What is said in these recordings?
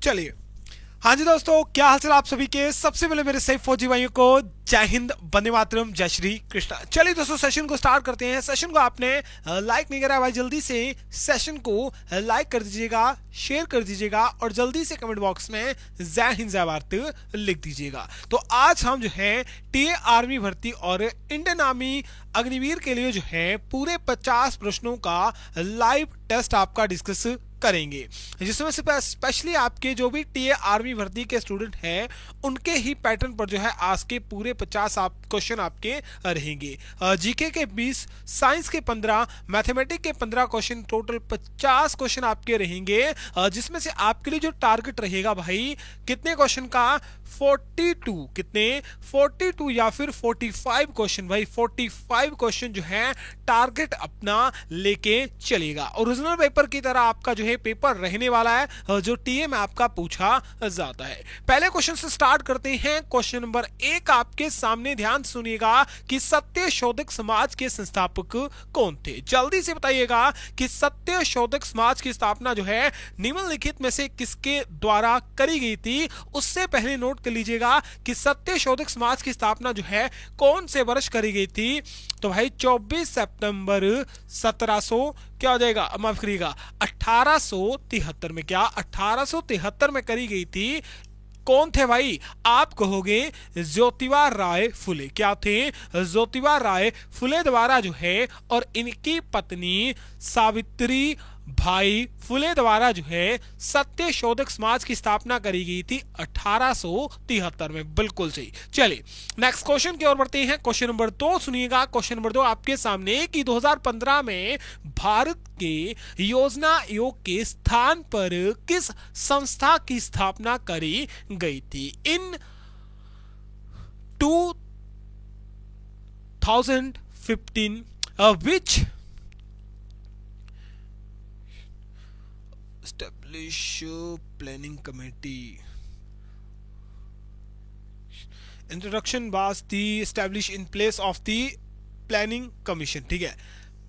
चलिए, हाँ जी दोस्तों, क्या हाल चाल आप सभी के। सबसे पहले मेरे सभी फौजी भाइयों को जय हिंद, वंदे मातरम, जय श्री कृष्णा। चलिए दोस्तों, सेशन को स्टार्ट करते हैं। सेशन को आपने लाइक नहीं करा भाई, जल्दी से सेशन को लाइक कर दीजिएगा, शेयर कर दीजिएगा और जल्दी से कमेंट बॉक्स में जय हिंद जय भारत लिख दीजिएगा। तो आज हम जो है टीए आर्मी भर्ती और इंडियन आर्मी अग्निवीर के लिए जो है पूरे 50 प्रश्नों का लाइव टेस्ट आपका डिस्कस करेंगे, जिसमें से स्पेशली आपके जो भी टीए आर्मी भर्ती के स्टूडेंट हैं उनके ही पैटर्न पर जो है आज के पूरे 50 क्वेश्चन आपके रहेंगे। जीके के 20, साइंस के 15, मैथमेटिक्स के 15 क्वेश्चन, टोटल 50 क्वेश्चन आपके रहेंगे, जिसमें से आपके लिए जो टारगेट रहेगा भाई कितने क्वेश्चन का, 42, कितने 42 या फिर 45 क्वेश्चन। भाई 45 क्वेश्चन जो है टारगेट अपना लेके चलेगा। ओरिजिनल पेपर की तरह आपका जो है पेपर रहने वाला है, जो टीए में आपका पूछा जाता है। पहले क्वेश्चन से स्टार्ट करते हैं। क्वेश्चन नंबर 1 आपके सामने, ध्यान सुनिएगा कि सत्य शोधक समाज के संस्थापक कौन थे। जल्दी से बताइएगा कि सत्य शोधक समाज की स्थापना जो है निम्नलिखित में से किसके द्वारा करी गई थी। उससे पहले नोट कर लीजिएगा कि सत्य शोधक समाज की स्थापना जो है कौन से वर्ष करी गई थी। तो भाई 24 सितंबर 1700 क्या हो जाएगा, माफ करिएगा 1873 में, क्या 1873 में करी गई थी। कौन थे भाई, आप कहोगे ज्योतिबा राय फुले। क्या थे, ज्योतिबा राय फुले द्वारा जो है और इनकी पत्नी सावित्री भाई फुले द्वारा जो है सत्य शोधक समाज की स्थापना करी गई थी 1873 में। बिल्कुल सही। चलिए नेक्स्ट क्वेश्चन की ओर बढ़ते हैं। क्वेश्चन नंबर 2 सुनिएगा। क्वेश्चन नंबर 2 आपके सामने कि 2015 में भारत के योजना आयोग के स्थान पर किस संस्था की स्थापना करी गई थी। इन 2015 which establish planning committee introduction was the established in place of the planning commission। ठीक है,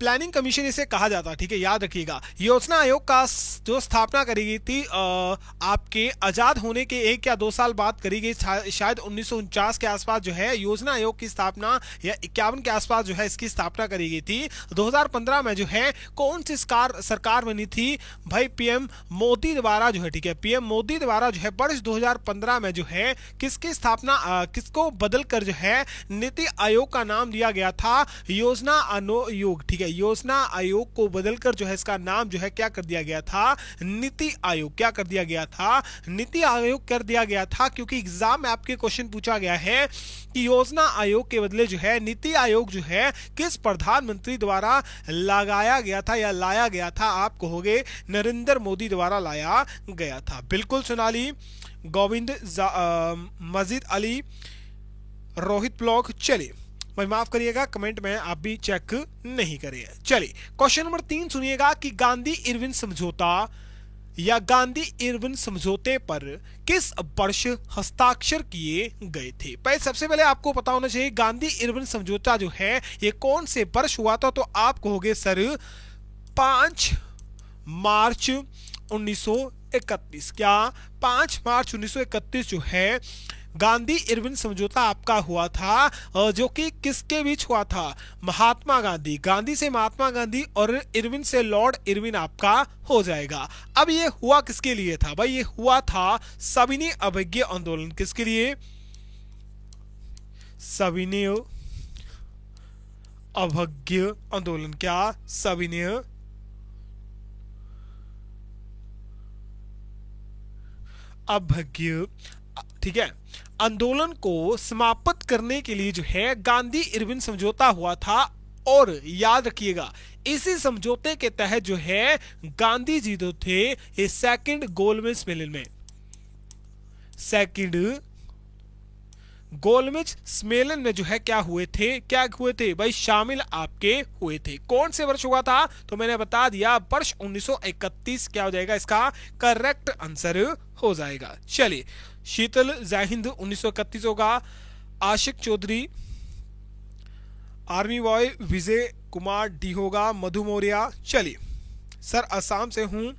प्लानिंग कमीशन इसे कहा जाता है। ठीक है, याद रखिएगा। योजना आयोग का जो स्थापना करी गई थी आपके आजाद होने के 1 या 2 साल बाद करी गई, शायद 1949 के आसपास जो है योजना आयोग की स्थापना, या 51 के आसपास जो है इसकी स्थापना करी गई थी। 2015 में जो है कौन सी सरकार बनी थी भाई, पीएम मोदी द्वारा जो है। ठीक है, पीएम मोदी द्वारा जो है वर्ष 2015 में जो है किसकी स्थापना, किसको बदल कर जो है नीति आयोग का नाम दिया गया था, योजना आयोग। ठीक है, योजना आयोग को बदलकर जो है इसका नाम जो है क्या कर दिया गया था, नीति आयोग। क्या कर दिया गया था, नीति आयोग कर दिया गया था, क्योंकि एग्जाम में आपके क्वेश्चन पूछा गया है कि योजना आयोग के बदले जो है नीति आयोग जो है किस प्रधानमंत्री द्वारा लगाया गया था या लाया गया था। आप कहोगे नरेंद्र मोदी द्वारा लाया गया था। बिल्कुल सोनाली, गोविंद, मजीद अली, रोहित ब्लॉग। चलिए भाई माफ करिएगा, कमेंट में आप भी चेक नहीं करिए। चलिए क्वेश्चन नंबर 3 सुनिएगा कि गांधी इरविन समझौता या गांधी इरविन समझौते पर किस वर्ष हस्ताक्षर किए गए थे। पहले सबसे पहले आपको पता होना चाहिए गांधी इरविन समझौता जो है ये कौन से वर्ष हुआ था। तो आप कहोगे सर 5 मार्च 1931। क्या 5 मार्च 1931 जो है गांधी इरविन समझौता आपका हुआ था, जो कि किसके बीच हुआ था, महात्मा गांधी, गांधी से महात्मा गांधी और इरविन से लॉर्ड इरविन आपका हो जाएगा। अब ये हुआ किसके लिए था भाई, ये हुआ था सविनय अवज्ञा आंदोलन। किसके लिए, सविनय अवज्ञा आंदोलन। क्या सविनय अवज्ञा, ठीक है, आंदोलन को समाप्त करने के लिए जो है गांधी इरविन समझौता हुआ था। और याद रखिएगा इसी समझौते के तहत जो है गांधी जी जो थे ये सेकंड गोलमेज सम्मेलन में, सेकंड गोलमेज सम्मेलन में जो है क्या हुए थे भाई, शामिल आपके हुए थे। कौन से वर्ष हुआ था, तो मैंने बता दिया वर्ष 1931 क्या हो जाएगा, इसका करेक्ट आंसर हो जाएगा। चलिए शीतल जय हिंद 1931 होगा। आशिक Chaudhary, army boy Vijay Kumar D होगा। मधु मौर्य, चलिए सर असम से हूं,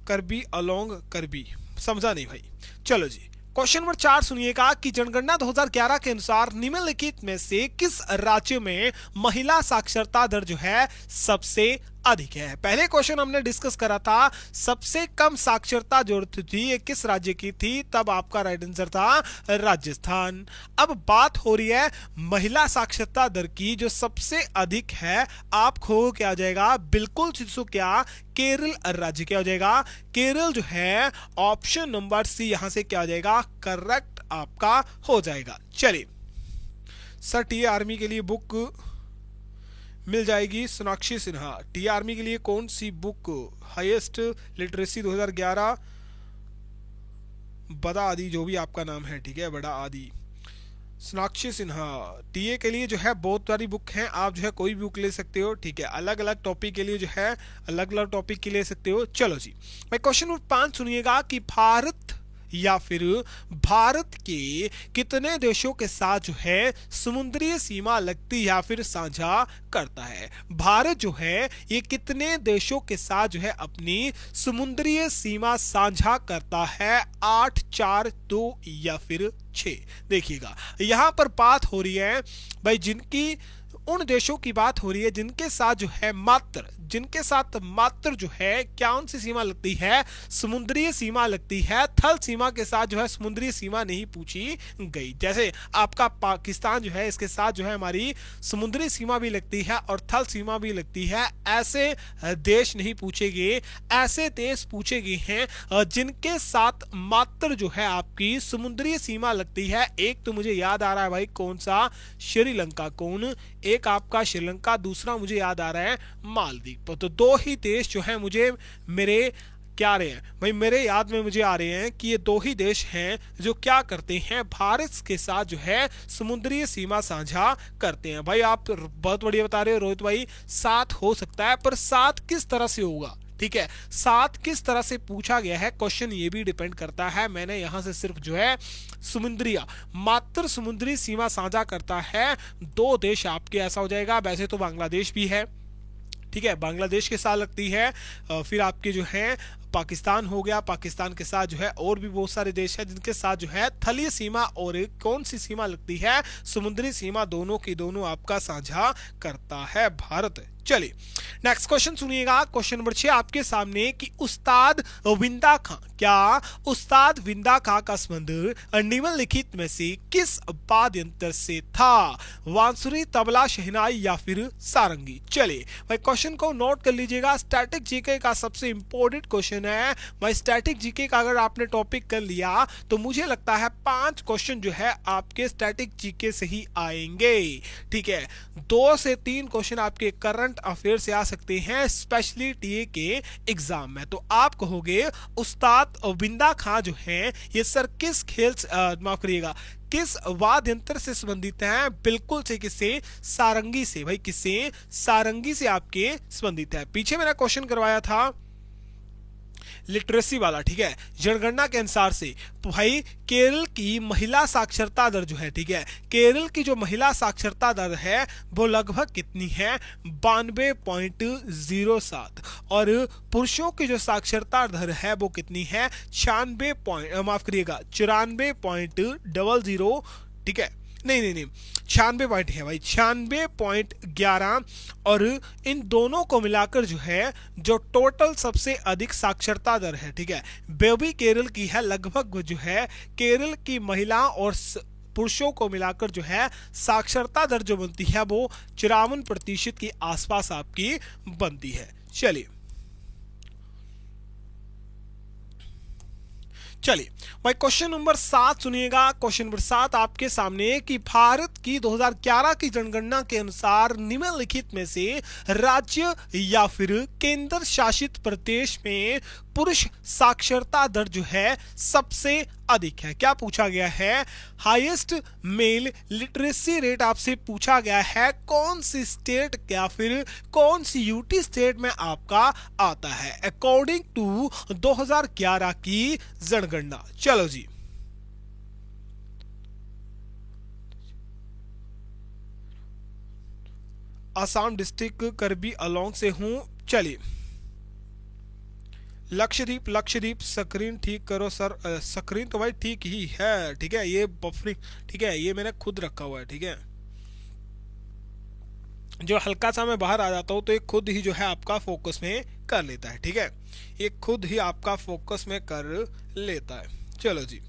करबी अलोंग करबी, समझा नहीं भाई। चलो जी, क्वेश्चन नंबर 4 सुनिएगा कि जनगणना 2011 के अनुसार निम्नलिखित में से किस राज्य में महिला साक्षरता दर जो है सबसे अधिक है। पहले क्वेश्चन हमने डिस्कस करा था सबसे कम साक्षरता जो थी ये किस राज्य की थी, तब आपका राइट आंसर था राजस्थान। अब बात हो रही है महिला साक्षरता दर की जो सबसे अधिक है, आपको क्या आ जाएगा, बिल्कुल शिशु क्या, केरल राज्य क्या हो जाएगा, केरल जो है ऑप्शन नंबर सी यहां से क्या आ जाएगा, करेक्ट आपका हो जाएगा। चलिए सर टी आर्मी के लिए बुक मिल जाएगी सोनाक्षी सिन्हा। टी आर्मी के लिए कौन सी बुक, हाईएस्ट लिटरेसी 2011, बड़ा आदि जो भी आपका नाम है, ठीक है, बड़ा आदि, सोनाक्षी सिन्हा। टीए के लिए जो है बहुत सारी बुक हैं, आप जो है कोई भी बुक ले सकते हो, ठीक है, अलग अलग टॉपिक के लिए जो है अलग अलग टॉपिक के ले सकते हो। चलो जी, मैं क्वेश्चन नंबर 5 सुनिएगा कि भारत या फिर भारत के कितने देशों के साथ जो है समुद्री सीमा लगती या फिर साझा करता है। भारत जो है ये कितने देशों के साथ जो है अपनी समुद्री सीमा साझा करता है, 8, 4, 2 या फिर 6। देखिएगा यहां पर बात हो रही है भाई जिनकी, उन देशों की बात हो रही है जिनके साथ जो है मात्र, जिनके साथ मात्र जो है कौन सी सीमा लगती है, समुद्री सीमा लगती है, थल सीमा के साथ जो है समुद्री सीमा नहीं पूछी गई। जैसे आपका पाकिस्तान जो है इसके साथ जो है हमारी समुद्री सीमा भी लगती है और थल सीमा भी लगती है, ऐसे देश नहीं पूछे गए, ऐसे देश पूछे गए हैं जिनके साथ मात्र जो है आपकी समुद्री सीमा लगती है। एक तो मुझे याद आ रहा है भाई कौन सा, श्रीलंका, कौन, एक आपका श्रीलंका, दूसरा मुझे याद आ रहा है मालदीव। तो दो ही देश जो है मुझे मेरे क्या रहे हैं भाई, मेरे याद में मुझे आ रहे हैं कि ये दो ही देश हैं जो क्या करते हैं, भारत के साथ जो है समुद्री सीमा साझा करते हैं। भाई आप बहुत बढ़िया बता रहे हो रोहित भाई, 7 हो सकता है, पर 7 किस तरह से होगा, ठीक है, 7 किस तरह से पूछा गया है क्वेश्चन, ये भी डिपेंड करता है। मैंने यहां से सिर्फ जो है समुद्री, मात्र समुद्री सीमा साझा करता है 2 देश आपके, ऐसा हो जाएगा। वैसे तो बांग्लादेश भी है, ठीक है, बांग्लादेश के साथ लगती है, फिर आपके जो है पाकिस्तान हो गया, पाकिस्तान के साथ जो है और भी बहुत सारे देश हैं जिनके साथ जो है थलीय सीमा और कौन सी सीमा लगती है, समुद्री सीमा, दोनों की दोनों आपका साझा करता है भारत। चलिए नेक्स्ट क्वेश्चन सुनिएगा, क्वेश्चन नंबर 6 आपके सामने कि उस्ताद विंदा खां, क्या उस्ताद विंदा खां का संबंध निम्नलिखित में से किस वाद्य यंत्र से था, बांसुरी, तबला, शहनाई या फिर सारंगी। चलिए भाई क्वेश्चन को नोट कर लीजिएगा, स्टैटिक जीके का सबसे इंपॉर्टेंट क्वेश्चन है भाई। स्टैटिक जीके का अगर आपने टॉपिक कर लिया तो मुझे लगता है 5 क्वेश्चन जो है आपके स्टैटिक जीके से ही आएंगे, ठीक है, 2 से 3 क्वेश्चन आपके करंट अफेयर से आ सकते हैं, स्पेशली टीए के एग्जाम में। तो आप कहोगे उस्ताद विंदा खां जो है ये सर किस खेल, माफ करिएगा, किस वाद्य यंत्र से संबंधित हैं, बिल्कुल से किससे, सारंगी से। भाई किससे, सारंगी से आपके संबंधित है। पीछे मैंने क्वेश्चन करवाया था लिटरेसी वाला, ठीक है, जनगणना के अनुसार से भाई केरल की महिला साक्षरता दर जो है, ठीक है, केरल की जो महिला साक्षरता दर है वो लगभग कितनी है, 92.07, और पुरुषों की जो साक्षरता दर है वो कितनी है, 96 माफ करिएगा 94.00, ठीक है, नहीं 96 पॉइंट है भाई, 96.11, और इन दोनों को मिलाकर जो है जो टोटल सबसे अधिक साक्षरता दर है, ठीक है, बेबी केरल की है, लगभग जो है केरल की महिला और पुरुषों को मिलाकर जो है साक्षरता दर जो बनती है वो 54% के आसपास आपकी बनती है। चलिए भाई क्वेश्चन नंबर 7 सुनिएगा, क्वेश्चन नंबर 7 आपके सामने कि भारत की 2011 की जनगणना के अनुसार निम्नलिखित में से राज्य या फिर केंद्र शासित प्रदेश में पुरुष साक्षरता दर जो है सबसे अधिक है। क्या पूछा गया है, हाईएस्ट मेल लिटरेसी रेट आपसे पूछा गया है, कौन सी स्टेट या फिर कौन सी यूटी स्टेट में आपका आता है अकॉर्डिंग टू 2011 की जनगणना। चलो जी असम डिस्ट्रिक्ट करबी अलोंग से हूं। चलिए लक्षद्वीप, लक्षद्वीप स्क्रीन ठीक करो सर। स्क्रीन तो भाई ठीक ही है, ठीक है, ये बफरिंग, ठीक है, ये मैंने खुद रखा हुआ है, ठीक है। जो हल्का सा मैं बाहर आ जाता हूँ तो ये खुद ही जो है आपका फोकस में कर लेता है, ठीक है, ये खुद ही आपका फोकस में कर लेता है। चलो जी,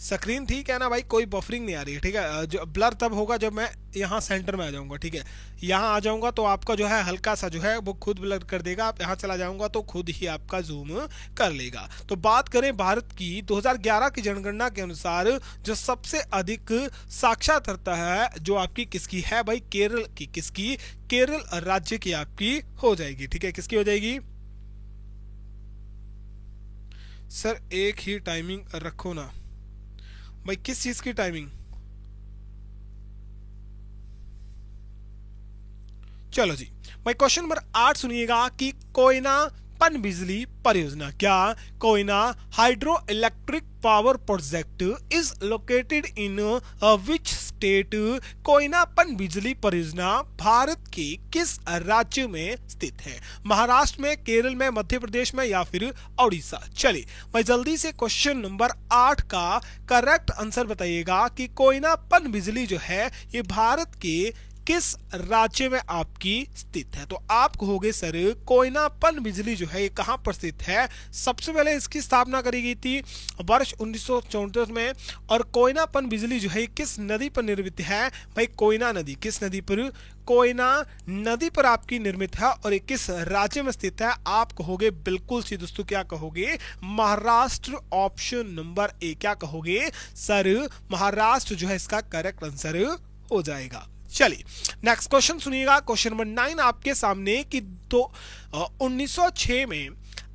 स्क्रीन ठीक है ना भाई, कोई बफरिंग नहीं आ रही है, ठीक है। जो ब्लर तब होगा जब मैं यहाँ सेंटर में आ जाऊंगा, ठीक है, यहाँ आ जाऊंगा तो आपका जो है हल्का सा जो है वो खुद ब्लर कर देगा। आप यहाँ चला जाऊंगा तो खुद ही आपका जूम कर लेगा। तो बात करें भारत की 2011 की जनगणना के अनुसार जो सबसे अधिक साक्षरता है जो आपकी किसकी है भाई, केरल की। किसकी? केरल राज्य की आपकी हो जाएगी, ठीक है, किसकी हो जाएगी सर? एक ही टाइमिंग रखो ना भाई, किस चीज की टाइमिंग? चलो जी भाई, क्वेश्चन नंबर 8 सुनिएगा कि कोयना पन बिजली परियोजना, क्या Koyna hydro electric power project is located in which state? Koyna पन बिजली परियोजना भारत के किस राज्य में स्थित है? महाराष्ट्र में, केरल में, मध्य प्रदेश में या फिर उड़ीसा? चलिए भाई जल्दी से क्वेश्चन नंबर 8 का करेक्ट आंसर बताइएगा कि कोयना पन बिजली जो है ये भारत के किस राज्य में आपकी स्थित है। तो आप कहोगे सर कोयना पन बिजली जो है ये कहां पर स्थित है? सबसे पहले इसकी स्थापना करी गई थी वर्ष 1934 में। और कोयना पन बिजली जो है किस नदी पर निर्मित है भाई? कोयना नदी। किस नदी पर? कोयना नदी पर आपकी निर्मित है। और ये किस राज्य में स्थित है? आप कहोगे बिल्कुल सी दोस्तों, क्या कहोगे? महाराष्ट्र। ऑप्शन नंबर ए, क्या कहोगे सर? महाराष्ट्र जो है इसका करेक्ट आंसर हो जाएगा। चलिए नेक्स्ट क्वेश्चन सुनिएगा, क्वेश्चन नंबर 9 आपके सामने कि 1906 में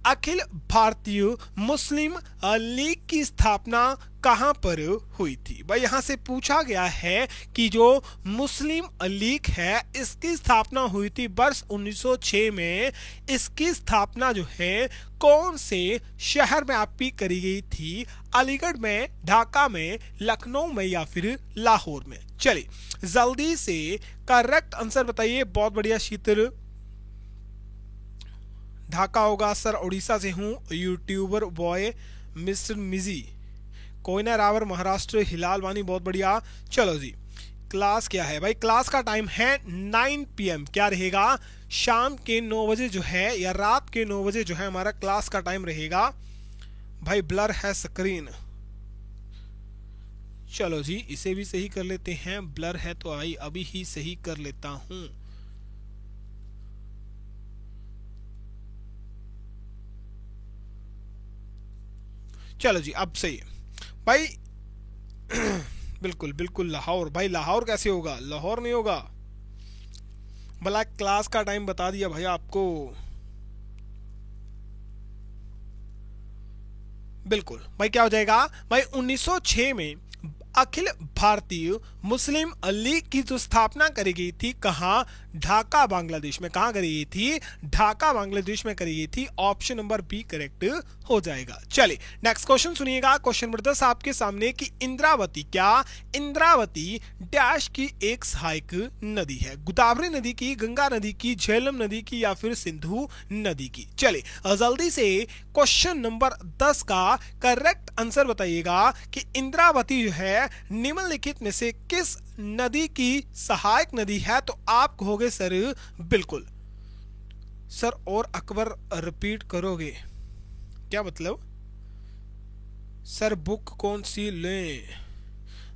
अखिल भारतीय मुस्लिम लीग की स्थापना कहां पर हुई थी? भाई यहां से पूछा गया है कि जो मुस्लिम लीग है इसकी स्थापना हुई थी वर्ष 1906 में। इसकी स्थापना जो है कौन से शहर में आपकी करी गई थी? अलीगढ़ में, ढाका में, लखनऊ में या फिर लाहौर में? चलिए जल्दी से करेक्ट आंसर बताइए। बहुत बढ़िया शीतल, ढाका होगा सर। उड़ीसा से हूँ, यूट्यूबर बॉय मिस्टर मिजी। कोयना रावर महाराष्ट्र, हिलाल वानी, बहुत बढ़िया। चलो जी, क्लास क्या है भाई? क्लास का टाइम है 9 PM। क्या रहेगा? शाम के 9 बजे जो है या रात के 9 बजे जो है हमारा क्लास का टाइम रहेगा। भाई ब्लर है स्क्रीन। चलो जी इसे भी सही कर लेते हैं, ब्लर है तो आई अभी ही सही कर लेता हूं। चलो जी अब सही है भाई। बिल्कुल बिल्कुल लाहौर। भाई लाहौर कैसे होगा? लाहौर नहीं होगा। भला क्लास का टाइम बता दिया भाई आपको। बिल्कुल भाई, क्या हो जाएगा भाई? 1906 में अखिल भारतीय मुस्लिम लीग की जो स्थापना करी गई थी कहां? ढाका बांग्लादेश में। कहां करी गई थी? ढाका बांग्लादेश में करी गई थी। ऑप्शन नंबर बी करेक्ट हो जाएगा। चलिए नेक्स्ट क्वेश्चन सुनिएगा, क्वेश्चन नंबर 10 आपके सामने कि इंद्रावती, क्या इंद्रावती डैश की एक सहायक नदी है? गोदावरी नदी की, गंगा नदी की, झेलम नदी की या फिर सिंधु नदी की? चलिए जल्दी से क्वेश्चन नंबर 10 का करेक्ट आंसर बताइएगा कि इंद्रावती जो है निम्नलिखित में से किस नदी की सहायक नदी है? तो आप कहोगे सर बिल्कुल सर, और अकबर रिपीट करोगे? क्या मतलब सर? बुक कौन सी लें?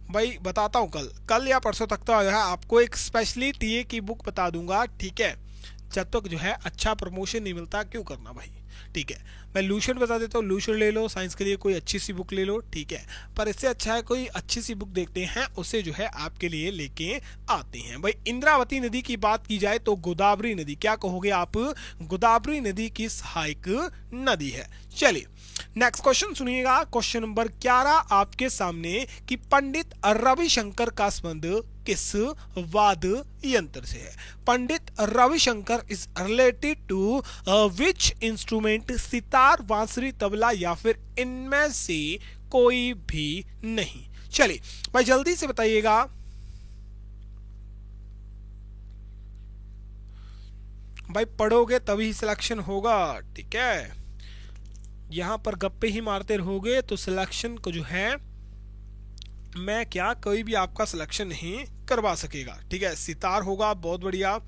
भाई बताता हूं, कल या परसों तक तो है आपको एक स्पेशली टीए की बुक बता दूंगा, ठीक है। जब तक जो है अच्छा प्रमोशन नहीं मिलता क्यों करना भाई, ठीक है। मैं लूशन बता देता हूँ, लूशन ले लो, साइंस के लिए कोई अच्छी सी बुक ले लो, ठीक है। पर इससे अच्छा है कोई अच्छी सी बुक देखते हैं, उसे जो है आपके लिए लेके आते हैं। भाई इंद्रावती नदी की बात की जाए तो गोदावरी नदी, क्या कहोगे आप? गोदावरी नदी की सहायक नदी है। चलिए नेक्स्ट क्वेश्चन सुनिएगा, क्वेश्चन नंबर 11 आपके सामने कि पंडित रविशंकर का संबंध किस वाद्य यंत्र से है? Pandit Ravishankar is related to which instrument? Sitar, बांसुरी, तबला या फिर इनमें से कोई भी नहीं? चलिए भाई जल्दी से बताइएगा। भाई पढ़ोगे तभी सिलेक्शन होगा, ठीक है। यहाँ पर गप्पे ही मारते रहोगे तो सिलेक्शन को जो है मैं क्या कोई भी आपका सिलेक्शन नहीं करवा सकेगा। ठीक है, सितार होगा, बहुत बढ़िया।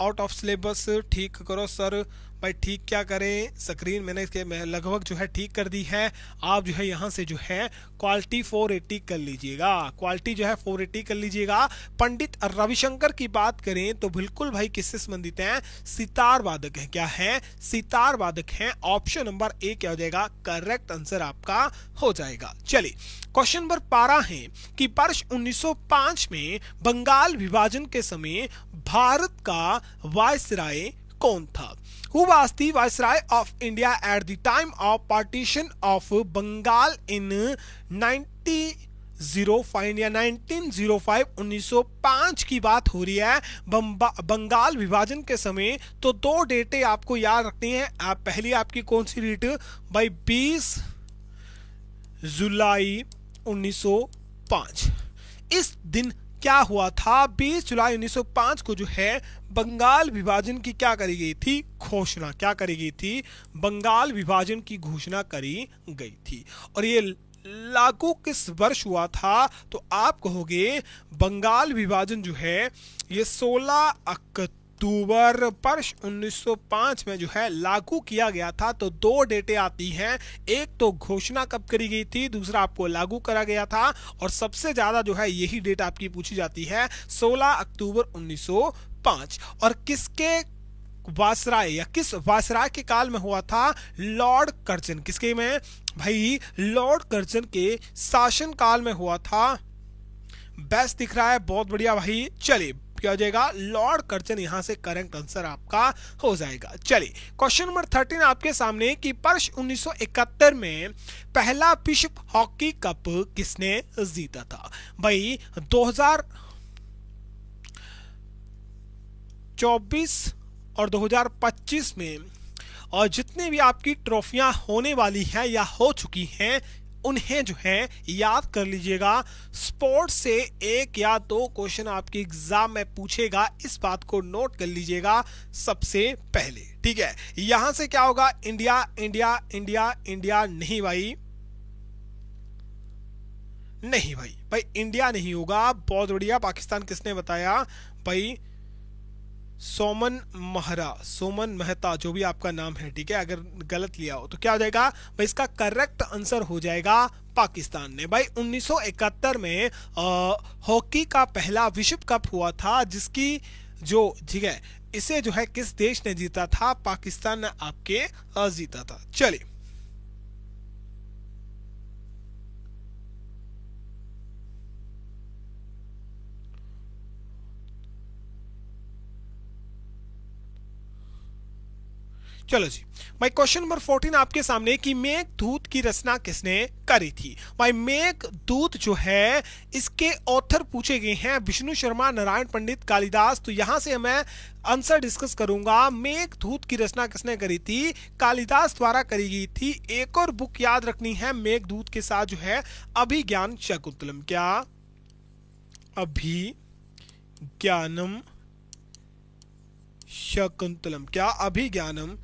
आउट ऑफ सिलेबस ठीक करो सर। भाई ठीक क्या करें, स्क्रीन मैंने इसके लगभग जो है ठीक कर दी है। आप जो है यहाँ से जो है क्वालिटी 480 कर लीजिएगा, क्वालिटी जो है 480 कर लीजिएगा। पंडित रविशंकर की बात करें तो बिल्कुल भाई किससे संबंधित हैं, सितार वादक है। क्या है, सितार वादक हैं। ऑप्शन नंबर ए क्या हो जाएगा, करेक्ट आंसर आपका हो जाएगा। चलिए क्वेश्चन नंबर 12 है कि वर्ष 1905 में बंगाल विभाजन के समय भारत का वायसराय कौन था? Who was the Viceroy of India at the time of partition of Bengal in 1905 या 1905? 1905 की बात हो रही है बंगाल विभाजन के समय। तो दो डेटें आपको याद रखनी है। आप पहली आपकी कौन सी डेट भाई, 20 जुलाई 1905। इस दिन क्या हुआ था, 20 जुलाई 1905 को जो है बंगाल विभाजन की क्या करी गई थी, घोषणा क्या करी गई थी, बंगाल विभाजन की घोषणा करी गई थी। और ये लागू किस वर्ष हुआ था, तो आप कहोगे बंगाल विभाजन जो है ये 16 अक्टूबर वर्ष 1905 में जो है लागू किया गया था। तो दो डेटें आती हैं, एक तो घोषणा कब करी गई थी, दूसरा आपको लागू करा गया था। और सबसे ज्यादा जो है यही डेट आपकी पूछी जाती है, 16 अक्टूबर 1905। और किसके वायसराय या किस वायसराय के काल में हुआ था, लॉर्ड कर्जन। किसके में भाई, लॉर्ड कर्जन के शासन काल में हुआ था। बेस्ट दिख रहा है, बहुत बढ़िया भाई। चलिए क्या हो जाएगा, लॉर्ड कर्जन यहां से करेक्ट आंसर आपका हो जाएगा। चलिए क्वेश्चन नंबर 13 आपके सामने कि वर्ष 1971 में पहला विश्व हॉकी कप किसने जीता था? भाई 2024 और 2025 में और जितने भी आपकी ट्रॉफियां होने वाली हैं या हो चुकी हैं उन्हें जो है याद कर लीजिएगा। स्पोर्ट्स से एक या दो क्वेश्चन आपके एग्जाम में पूछेगा, इस बात को नोट कर लीजिएगा सबसे पहले। ठीक है, यहां से क्या होगा, इंडिया इंडिया इंडिया इंडिया नहीं भाई, नहीं भाई, भाई इंडिया नहीं होगा। बहुत बढ़िया, पाकिस्तान किसने बताया भाई, सोमन मेहता जो भी आपका नाम है। ठीक है, अगर गलत लिया हो तो क्या हो जाएगा भाई, इसका करेक्ट आंसर हो जाएगा पाकिस्तान ने। भाई 1971 में हॉकी का पहला विश्व कप हुआ था, जिसकी जो ठीक है इसे जो है किस देश ने जीता था, पाकिस्तान ने आपके जीता था। चलिए चलो जी भाई, क्वेश्चन नंबर 14 आपके सामने कि मेघदूत की रचना किसने करी थी? भाई मेघदूत जो है इसके ऑथर पूछे गए हैं विष्णु शर्मा, नारायण पंडित, कालिदास। तो यहां से मैं आंसर डिस्कस करूंगा। मेघदूत की रचना किसने करी थी, कालिदास द्वारा करी गई थी। एक और बुक याद रखनी है मेघदूत के साथ जो है, अभिज्ञान शाकुंतलम। क्या, अभिज्ञानम शाकुंतलम, क्या अभिज्ञानम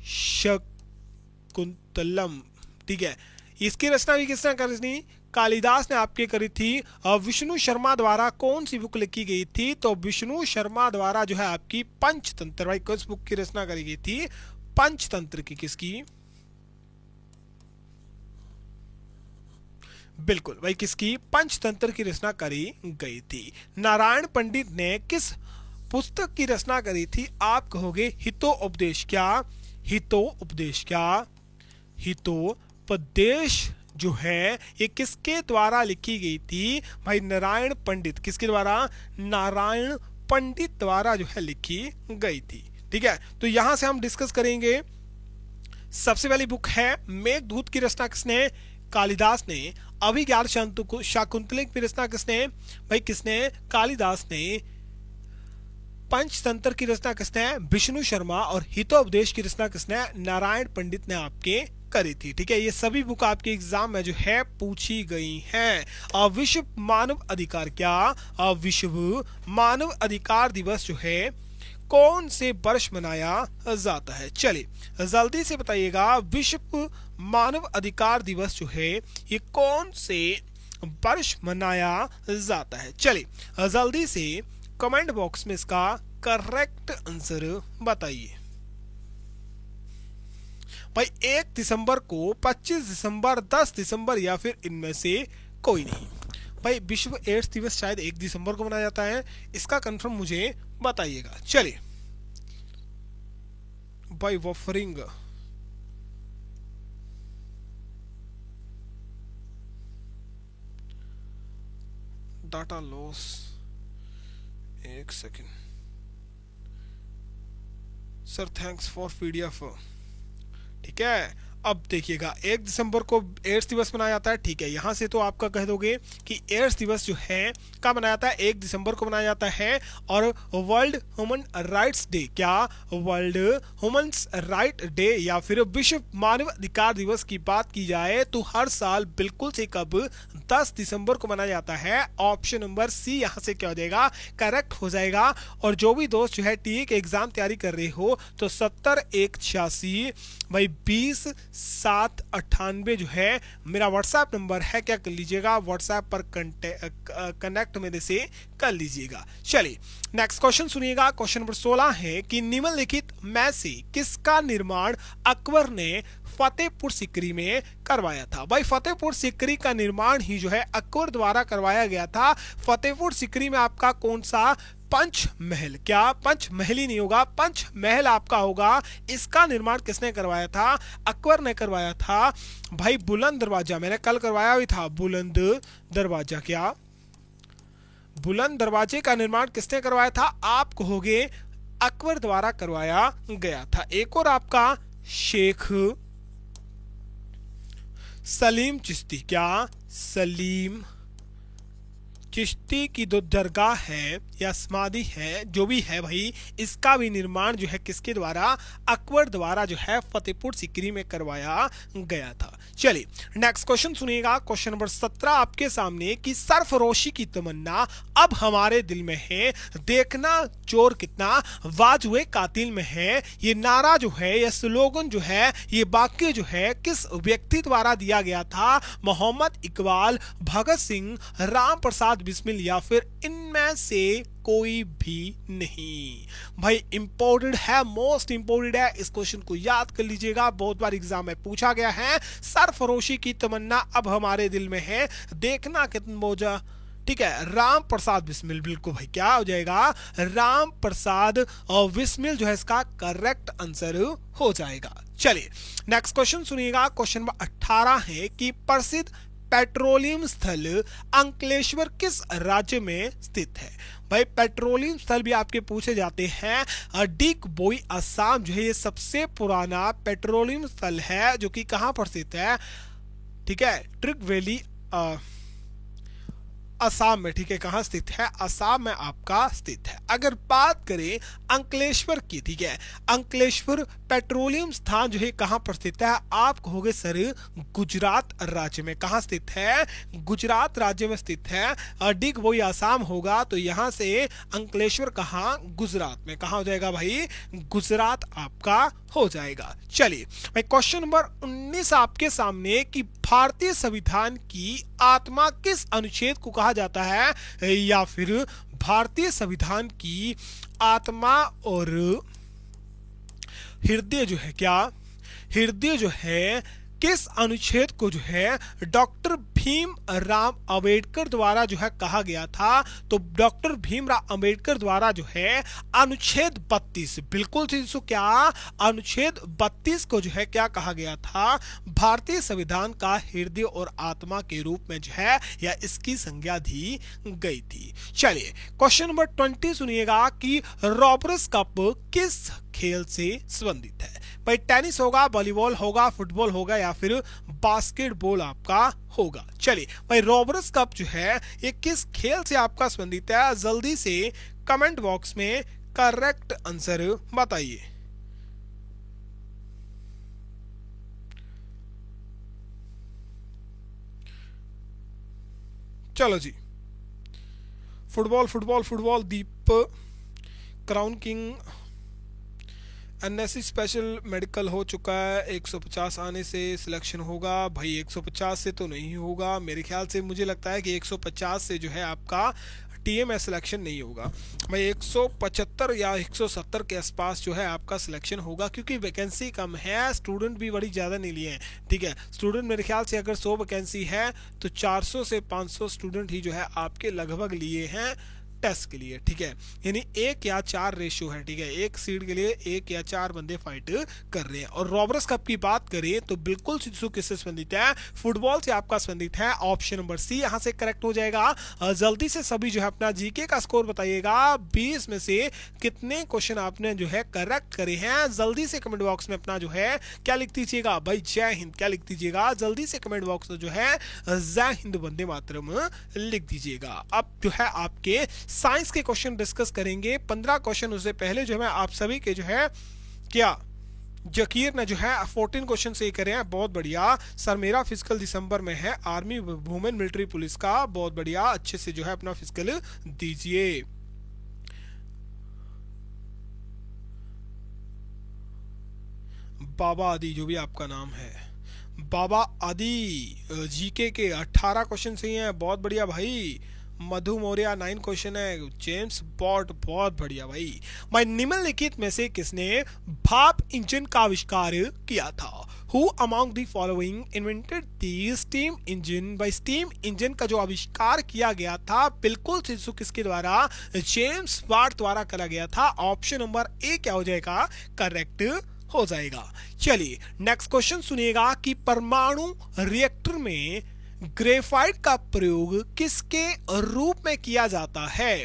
शाकुंतलम। ठीक है, इसकी रचना भी किसने करी थी, कालिदास ने आपके करी थी। विष्णु शर्मा द्वारा कौन सी बुक लिखी गई थी, तो विष्णु शर्मा द्वारा जो है आपकी पंचतंत्र। भाई किस बुक की रचना करी गई थी, पंचतंत्र की। किसकी, बिल्कुल भाई किसकी, पंचतंत्र की रचना करी गई थी। नारायण पंडित ने किस पुस्तक की रचना करी थी, आप कहोगे हितोपदेश। क्या, हितोपदेश। क्या, हितोपदेश जो है ये किसके द्वारा लिखी गई थी, भाई नारायण पंडित। किसके द्वारा, नारायण पंडित द्वारा जो है लिखी गई थी। ठीक है, तो यहां से हम डिस्कस करेंगे। सबसे पहली बुक है मेघदूत की रचना किसने, कालिदास ने। अभिज्ञान शाकुंतलम की रचना किसने, भाई किसने, कालिदास ने। पंचतंत्र की रचना किसने, विष्णु शर्मा। और हितोपदेश की रचना किसने, नारायण पंडित ने आपके करी थी। ठीक है, ये सभी बुक आपके एग्जाम में जो है पूछी गई हैं। विश्व मानव अधिकार, क्या, विश्व मानव अधिकार दिवस जो है कौन से वर्ष मनाया जाता है? चलिए जल्दी से बताइएगा, विश्व मानव अधिकार दिवस जो है ये कौन से वर्ष मनाया जाता है? चलिए जल्दी से कमेंट बॉक्स में इसका करेक्ट आंसर बताइए। भाई 1 दिसंबर को, 25 दिसंबर, 10 दिसंबर या फिर इनमें से कोई नहीं। भाई विश्व एड्स दिवस शायद 1 दिसंबर को मनाया जाता है, इसका कंफर्म मुझे बताइएगा। चलिए भाई वॉफरिंग डाटा लॉस, एक second sir, thanks for PDF. ठीक है, अब देखिएगा 1 दिसंबर को एड्स दिवस मनाया जाता है। ठीक है, यहां से तो आपका कह दोगे कि एड्स दिवस जो है कब मनाया जाता है? 1 दिसंबर को मनाया जाता है। और वर्ल्ड ह्यूमन राइट्स डे, क्या वर्ल्ड ह्यूमन्स राइट डे या फिर विश्व मानव अधिकार दिवस की बात की जाए तो हर साल बिल्कुल से कब 10 दिसंबर को मनाया जाता है। ऑप्शन नंबर सी यहां से क्या हो जाएगा? करेक्ट हो जाएगा। और जो भी दोस्त जो है टीए के एग्जाम तैयारी कर रहे हो तो 70-186 भाई 20-798 जो है मेरा व्हाट्सएप नंबर है, क्या कर लीजिएगा, व्हाट्सएप पर कनेक्ट मेरे से कर लीजिएगा। चलिए नेक्स्ट क्वेश्चन सुनिएगा। क्वेश्चन नंबर 16 है कि निम्नलिखित में से किसका निर्माण अकबर ने फतेहपुर सीकरी में करवाया था? भाई फतेहपुर सीकरी का निर्माण ही जो है अकबर द्वारा करवाया गया था। फतेहपुर सीकरी में आपका कौन सा पंचमहल, क्या पंचमहल ही नहीं होगा, पंचमहल आपका होगा, इसका निर्माण किसने करवाया था? अकबर ने करवाया था। भाई बुलंद दरवाजा मैंने कल करवाया भी था, बुलंद दरवाजा, क्या बुलंद दरवाजे का निर्माण किसने करवाया था? आप कहोगे अकबर द्वारा करवाया गया था। एक और आपका शेख सलीम चिश्ती, क्या सलीम चिश्ती की जो दरगाह है या समाधि है, जो भी है भाई, इसका भी निर्माण जो है किसके द्वारा? अकबर द्वारा जो है फतेहपुर सीकरी में करवाया गया था। चलिए नेक्स्ट क्वेश्चन सुनिएगा। क्वेश्चन नंबर 17 आपके सामने कि सरफरोशी की तमन्ना अब हमारे दिल में है, देखना चोर कितना वाजुए कातिल में है। ये नारा जो है, ये स्लोगन जो है, ये वाक्य जो है किस व्यक्ति द्वारा दिया गया था? मोहम्मद इकबाल, भगत सिंह, राम प्रसाद बिस्मिल या फिर इनमें से कोई भी नहीं। भाई इंपॉर्टेंट है, मोस्ट इंपॉर्टेंट है, इस क्वेश्चन को याद कर लीजिएगा, बहुत बार एग्जाम में पूछा गया है। सरफरोशी की तमन्ना अब हमारे दिल में है, देखना कितना मौजा। ठीक है, राम प्रसाद बिस्मिल, बिल्कुल भाई क्या हो जाएगा? राम प्रसाद और बिस्मिल जो है इसका करेक्ट आंसर हो जाएगा। चलिए नेक्स्ट क्वेश्चन सुनिएगा। क्वेश्चन नंबर 18 है कि प्रसिद्ध पेट्रोलियम स्थल अंकलेश्वर किस राज्य में स्थित है? भाई पेट्रोलियम स्थल भी आपके पूछे जाते हैं। डिगबोई असम जो है ये सबसे पुराना पेट्रोलियम स्थल है, जो कि कहां पर स्थित है? ठीक है, ट्रिग वैली असम में। ठीक है, कहां स्थित है? असम में आपका स्थित है। अगर बात करें अंकलेश्वर की, ठीक है, अंकलेश्वर पेट्रोलियम स्थान जो है कहां पर स्थित है? आप कहोगे सर गुजरात राज्य में। कहां स्थित है? गुजरात राज्य में स्थित है। डिग वही आसाम होगा, तो यहां से अंकलेश्वर कहां? गुजरात में। कहां हो जाएगा भाई? गुजरात आपका हो जाएगा। चलिए भाई क्वेश्चन नंबर 19 आपके सामने कि भारतीय संविधान की आत्मा किस अनुच्छेद को कहा जाता है? या फिर भारतीय संविधान की आत्मा और हृदय जो है, क्या हृदय जो है किस अनुच्छेद को जो है डॉक्टर भीम राव अंबेडकर द्वारा जो है कहा गया था? तो डॉक्टर भीम राव अंबेडकर द्वारा जो है अनुच्छेद 32, बिल्कुल चीजों, क्या अनुच्छेद 32 को जो है क्या कहा गया था? भारतीय संविधान का हृदय और आत्मा के रूप में जो है या इसकी संज्ञा दी गई थी। चलिए क्वेश्चन नंबर 20 सुनिएगा कि रॉबर्स कप किस खेल से संबंधित है? भाई टेनिस होगा, वॉलीबॉल होगा, फुटबॉल होगा या फिर बास्केटबॉल आपका होगा। चलिए भाई रॉबर्स कप जो है ये किस खेल से आपका संबंधित है? जल्दी से कमेंट बॉक्स में करेक्ट आंसर बताइए। चलो जी, फुटबॉल फुटबॉल फुटबॉल, दीप crown king NSC special medical हो चुका है, 150 आने से सिलेक्शन होगा भाई। 150 से तो नहीं होगा मेरे ख्याल से, मुझे लगता है कि 150 से जो है आपका टीएमएस सिलेक्शन नहीं होगा भाई। 175 या 170 के आसपास जो है आपका सिलेक्शन होगा, क्योंकि वैकेंसी कम है, स्टूडेंट भी बड़ी ज़्यादा नहीं लिए हैं। ठीक है, स्टूडेंट मेरे ख्याल से अगर 100 वैकेंसी है तो 400 से 500 स्टूडेंट ही जो है आपके लगभग लिए हैं टेस्ट के लिए। ठीक है, यानी 1 या 4 रेशियो है। ठीक है, एक सीट के लिए 1 या 4 बंदे फाइट कर रहे हैं। और रॉबर्स कप की बात करें तो बिल्कुल शिशु किससे संबंधित है? फुटबॉल से आपका संबंधित है। ऑप्शन नंबर सी यहां से करेक्ट हो जाएगा। जल्दी से सभी जो है अपना जीके का स्कोर बताइएगा, 20 में से कितने क्वेश्चन आपने जो है करेक्ट करे हैं। जल्दी से कमेंट बॉक्स में अपना जो है क्या लिख दीजिएगा भाई, जय हिंद क्या लिख दीजिएगा। जल्दी से कमेंट बॉक्स में जो है जय हिंद वंदे मातरम लिख दीजिएगा। अब जो है आपके साइंस के क्वेश्चन डिस्कस करेंगे। 15 क्वेश्चन, उससे पहले जो है आप सभी के जो है क्या जकीर ने जो है 14 क्वेश्चन सही करे हैं, बहुत बढ़िया सर। मेरा फिजिकल दिसंबर में है, आर्मी वुमेन मिलिट्री पुलिस का, बहुत बढ़िया, अच्छे से जो है अपना फिजिकल दीजिए। बाबा आदि जो भी आपका नाम है, बाबा आदि जीके के 18 क्वेश्चन सही हैं, बहुत बढ़िया भाई। मधु मौर्य 9 क्वेश्चन है। जेम्स बॉट बहुत बढ़िया भाई। भाई निम्नलिखित में से किसने भाप इंजन का आविष्कार किया था? Who among the following invented the steam engine? भाई स्टीम इंजन का जो आविष्कार किया गया था बिल्कुल शिशु किसके द्वारा? जेम्स वाट द्वारा करा गया था। ऑप्शन नंबर ए क्या हो जाएगा? करेक्ट हो जाएगा। चलिए नेक्स्ट क्वेश्चन सुनिएगा कि परमाणु रिएक्टर में ग्रेफाइट का प्रयोग किसके रूप में किया जाता है?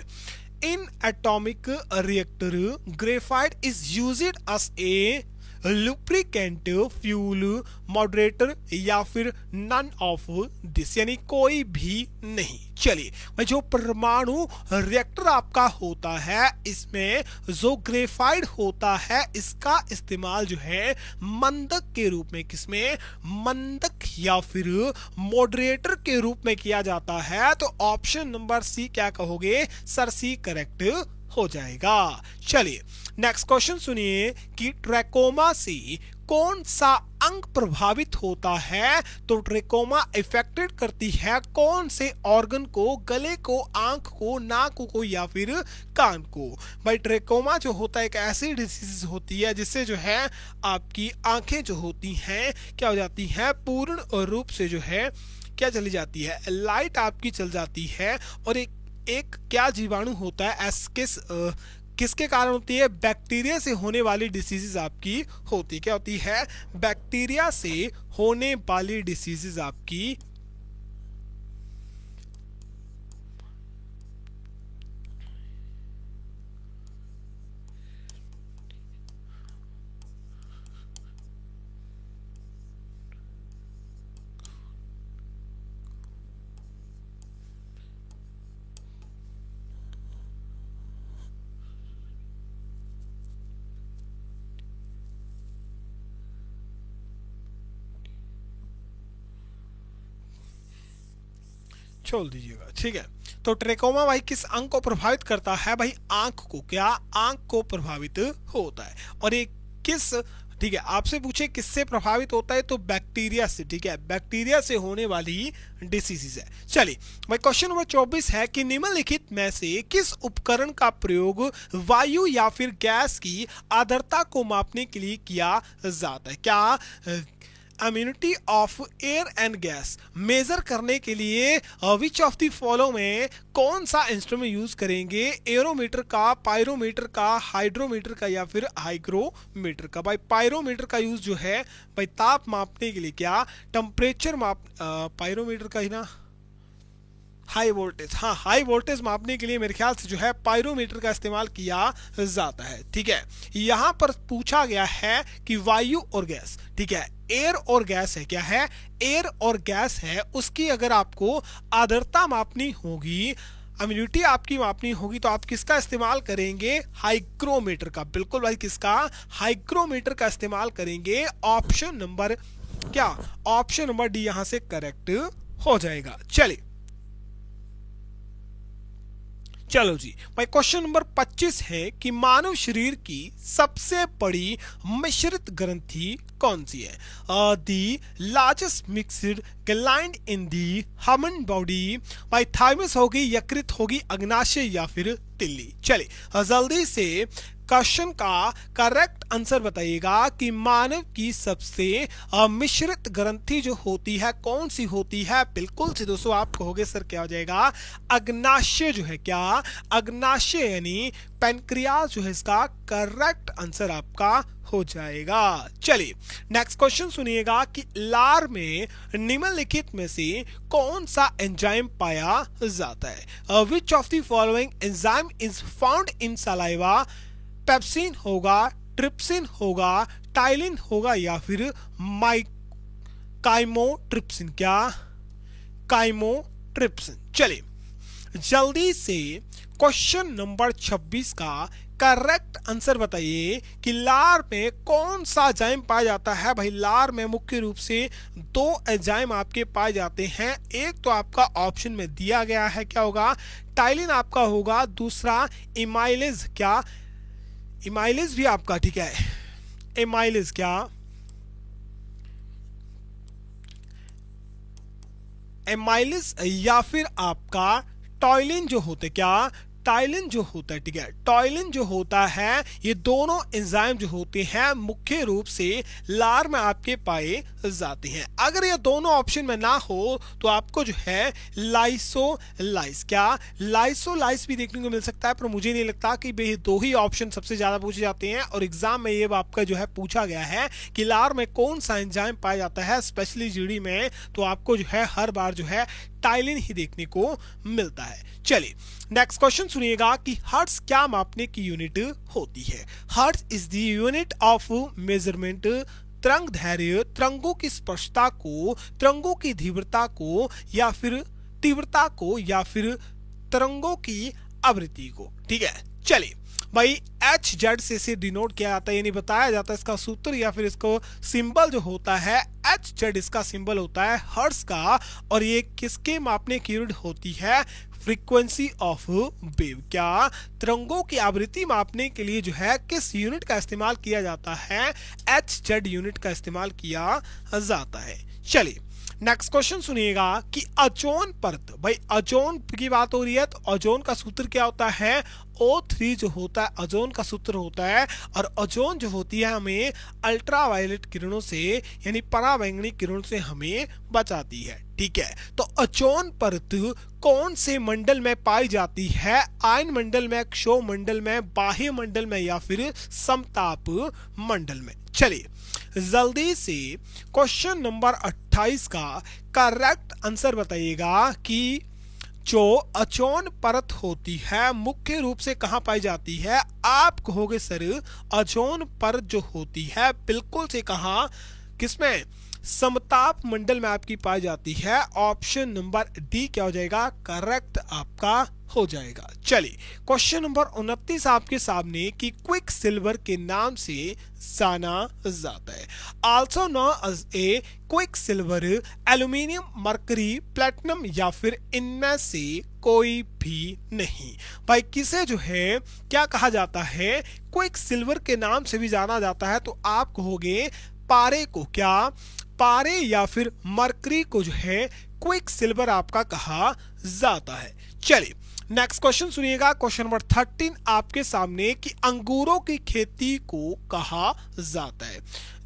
In atomic reactor graphite is used as a lubricant, fuel, moderator या फिर नन ऑफ दिस, यानी कोई भी नहीं। चलिए भाई जो परमाणु रिएक्टर आपका होता है इसमें जो ग्रेफाइट होता है इसका इस्तेमाल जो है मंदक के रूप में, किसमें? मंदक या फिर मॉडरेटर के रूप में किया जाता है। तो ऑप्शन नंबर सी क्या कहोगे सर? सी करेक्ट हो जाएगा। चलिए नेक्स्ट क्वेश्चन सुनिए कि ट्रैकोमा से कौन सा अंग प्रभावित होता है? तो ट्रैकोमा इफेक्टेड करती है कौन से ऑर्गन को? गले को, आंख को, नाक को या फिर कान को? भाई ट्रैकोमा जो होता है एक ऐसी डिसीज होती है जिससे जो है आपकी आंखें जो होती हैं क्या हो जाती हैं? पूर्ण रूप से जो है क्या चली जाती है? लाइट आपकी चल जाती है। और एक क्या जीवाणु होता है किसके कारण होती है? बैक्टीरिया से होने वाली डिसीजेज आपकी होती, क्या होती है? बैक्टीरिया से होने वाली डिसीजेज आपकी छोड़ दीजिएगा। ठीक है, तो ट्रेकोमा भाई किस अंग को प्रभावित करता है? भाई आंख को, क्या आंख को प्रभावित होता है। और ये किस, ठीक है, आपसे पूछे किससे प्रभावित होता है तो बैक्टीरिया से। ठीक है, बैक्टीरिया से होने वाली डिसीज है। चलिए भाई क्वेश्चन नंबर 24 है कि निम्नलिखित में से किस उपकरण का प्रयोग वायु या फिर गैस की आर्द्रता को मापने के लिए किया जाता है? क्या humidity of air and gas measure करने के लिए विच ऑफ द फॉलो में कौन सा इंस्ट्रूमेंट यूज करेंगे? एरोमीटर का, पायरोमीटर का, हाइड्रोमीटर का या फिर हाइग्रोमीटर का? भाई पायरोमीटर का यूज जो है भाई ताप मापने के लिए, क्या टेम्परेचर माप, पायरोमीटर का ही ना, हाई वोल्टेज, हाँ हाई वोल्टेज मापने के लिए मेरे ख्याल से जो है पायरोमीटर का इस्तेमाल किया जाता है। ठीक है, यहां पर पूछा गया है कि वायु और गैस, ठीक है, एयर और गैस है, क्या है? एयर और गैस है, उसकी अगर आपको आर्द्रता मापनी होगी, इम्यूनिटी आपकी मापनी होगी तो आप किसका इस्तेमाल करेंगे? हाइग्रोमीटर का। बिल्कुल भाई, किसका? हाइग्रोमीटर का इस्तेमाल करेंगे। ऑप्शन नंबर क्या? ऑप्शन नंबर डी यहां से करेक्ट हो जाएगा। चलिए चलो जी भाई, क्वेश्चन नंबर 25 है कि मानव शरीर की सबसे बड़ी मिश्रित ग्रंथि कौन सी है? दी largest mixed gland in the human body. भाई थाइमस होगी, यकृत होगी, अग्नाशय या फिर तिल्ली। चले जल्दी से क्वेश्चन का करेक्ट आंसर बताइएगा कि मानव की सबसे मिश्रित ग्रंथि जो होती है कौन सी होती है? बिल्कुल से दोस्तों आप कहोगे सर क्या हो जाएगा? अग्नाशय जो है, क्या? अग्नाशय यानी पैनक्रियास जो है इसका करेक्ट आंसर आपका हो जाएगा। चलिए नेक्स्ट क्वेश्चन सुनिएगा कि लार में निम्नलिखित में से कौन सा एंजाइम पाया जाता है? Which of the following enzyme is found in saliva? Pepsin होगा, ट्रिप्सिन होगा, टाइलिन होगा या फिर काइमोट्रिप्सिन? क्या? काइमोट्रिप्सिन। चलिए जल्दी से क्वेश्चन नंबर 26 का करेक्ट आंसर बताइए कि लार में कौन सा एंजाइम पाया जाता है? भाई लार में मुख्य रूप से दो एंजाइम आपके पाए जाते हैं। एक तो आपका ऑप्शन में दिया गया है, क्या होगा? टाइलिन आपका होगा, दूसरा इमाइलेज। क्या? इमाइलेज भी आपका, ठीक है, इमाइलेज। क्या? एमाइलिस या फिर आपका टॉयलिन जो होते, क्या? टाइलिन जो होता है, ठीक है, टॉयलिन जो होता है, ये दोनों एंजाइम जो होते हैं मुख्य रूप से लार में आपके पाए जाते हैं। अगर ये दोनों ऑप्शन में ना हो तो आपको जो है लाइसोलाइस, क्या? लाइसोलाइस भी देखने को मिल सकता है, पर मुझे नहीं लगता कि ये दो ही ऑप्शन सबसे ज्यादा पूछे जाते हैं। और एग्जाम में ये आपका जो है पूछा गया है कि लार में कौन सा एंजाइम पाया जाता है स्पेशली जीडी में, तो आपको जो है हर बार जो है टाइलिन ही देखने को मिलता है। चलिए नेक्स्ट क्वेश्चन सुनिएगा कि हर्ट्ज क्या मापने की यूनिट होती है? Hertz is the unit of measurement. तरंग धैर्य, तरंगों की स्पष्टता को, तरंगों की तीव्रता को या फिर तरंगों की आवृत्ति को, ठीक है। चलिए भाई एच जेड से इसे डिनोट किया जाता है, यानी बताया जाता है इसका सूत्र या फिर इसको सिंबल जो होता है एच जेड, इसका सिंबल होता है हर्ट्ज का। और ये किसके मापने की यूनिट होती है? Frequency of wave. क्या? तरंगों की आवृत्ति मापने के लिए जो है किस यूनिट का इस्तेमाल किया जाता है? एच जेड यूनिट का इस्तेमाल किया जाता है। चलिए नेक्स्ट क्वेश्चन सुनिएगा कि ओजोन परत, भाई ओजोन की बात हो रही है तो ओजोन का सूत्र क्या होता है? O3 जो होता है ओजोन का सूत्र होता है। और ओजोन जो होती है हमें अल्ट्रावायलेट किरणों से यानी पराबैंगनी किरणों से हमें बचाती है, ठीक है। तो ओजोन परत कौन से मंडल में पाई जाती है? आयन मंडल में, क्षोभ मंडल में, बाह्य मंडल में या फिर समताप मंडल में? चलिए जल्दी से क्वेश्चन नंबर 28 का करेक्ट आंसर बताइएगा कि जो ओजोन परत होती है मुख्य रूप से कहां पाई जाती है? आप कहोगे सर ओजोन परत जो होती है बिल्कुल से कहां, किसमें? समताप मंडल में आपकी पाई जाती है। ऑप्शन नंबर डी क्या हो जाएगा? करेक्ट आपका हो जाएगा। चलिए क्वेश्चन नंबर 29 आपके सामने कि क्विक सिल्वर के नाम से जाना जाता है। Also known as a quicksilver, aluminium, mercury, platinum या फिर इनमें से कोई भी नहीं। भाई किसे जो है क्या कहा जाता है? क्विक सिल्वर के नाम से भी जाना जाता है। तो आप कहोगे पारे को, क्या? पारे या फिर मरकरी को जो है क्विक सिल्वर आपका कहा जाता है। चलिए नेक्स्ट क्वेश्चन सुनिएगा, क्वेश्चन नंबर 13 आपके सामने कि अंगूरों की खेती को कहा जाता है।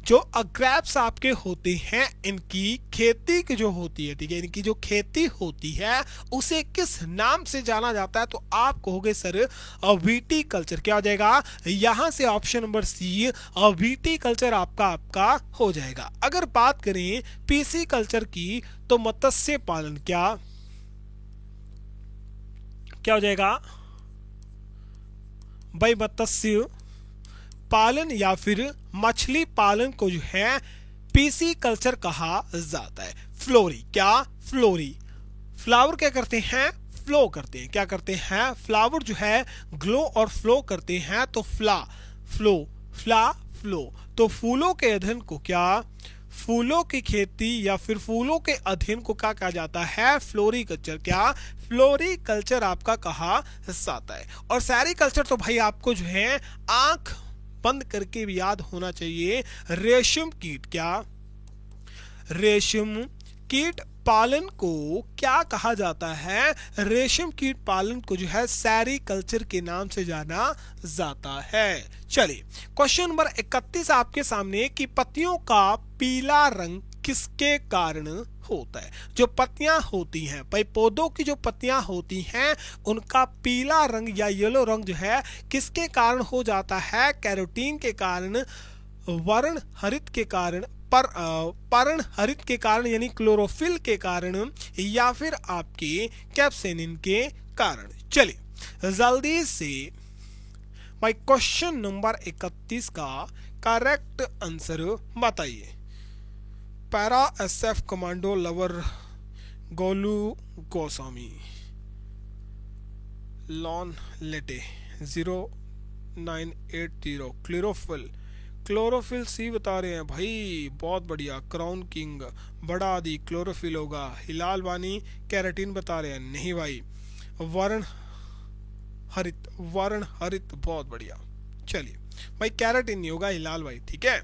जो ग्रेप्स आपके होते हैं इनकी खेती की जो होती है, ठीक है, इनकी जो खेती होती है उसे किस नाम से जाना जाता है? तो आप कहोगे सर वीटी कल्चर। क्या हो जाएगा यहां से? ऑप्शन नंबर सी वीटी कल्चर आपका हो जाएगा। अगर बात करें पीसी कल्चर की तो मत्स्य पालन। क्या हो जाएगा भाई? मत्स्य पालन या फिर मछली पालन को जो है पीसी कल्चर कहा जाता है। फ्लोरी, क्या? फ्लोरी, फ्लावर क्या करते हैं? फ्लो करते हैं। क्या करते हैं? फ्लावर जो है ग्लो और फ्लो करते हैं। तो फ्लो। तो फूलों के अध्ययन को क्या? फूलों की खेती या फिर फूलों के अध्ययन को क्या कहा जाता है? फ्लोरिकल्चर। क्या? फ्लोरिकल्चर आपका कहा जाता है। और सेरिकल्चर तो भाई आपको जो है आंख बंद करके भी याद होना चाहिए। रेशम कीट। क्या? रेशम कीट पालन को क्या कहा जाता है? रेशम कीट पालन को जो है सेरिकल्चर के नाम से जाना जाता है। चलिए क्वेश्चन नंबर 31 आपके सामने कि पत्तियों का पीला रंग किसके कारण होता है? जो पत्तियां होती हैं भाई, पौधों की जो पत्तियां होती हैं उनका पीला रंग या येलो रंग जो है किसके कारण हो जाता है? कैरोटीन के कारण, वर्ण हरित के कारण, पर्ण हरित के कारण यानी क्लोरोफिल के कारण, या फिर आपके कैप्सेनिन के कारण। चलिए जल्दी से भाई क्वेश्चन नंबर 31 का करेक्ट आंसर बताइए। Para SF commando lover Golu Goswami, lawn लेटे 0980, क्लोरोफिल सी बता रहे हैं भाई, बहुत बढ़िया। क्राउन किंग बड़ा आदि क्लोरोफिल होगा। हिलाल वानी कैरेटीन बता रहे हैं, नहीं भाई। वर्ण हरित बहुत बढ़िया। चलिए भाई कैरेटीन नहीं होगा हिलाल भाई, ठीक है।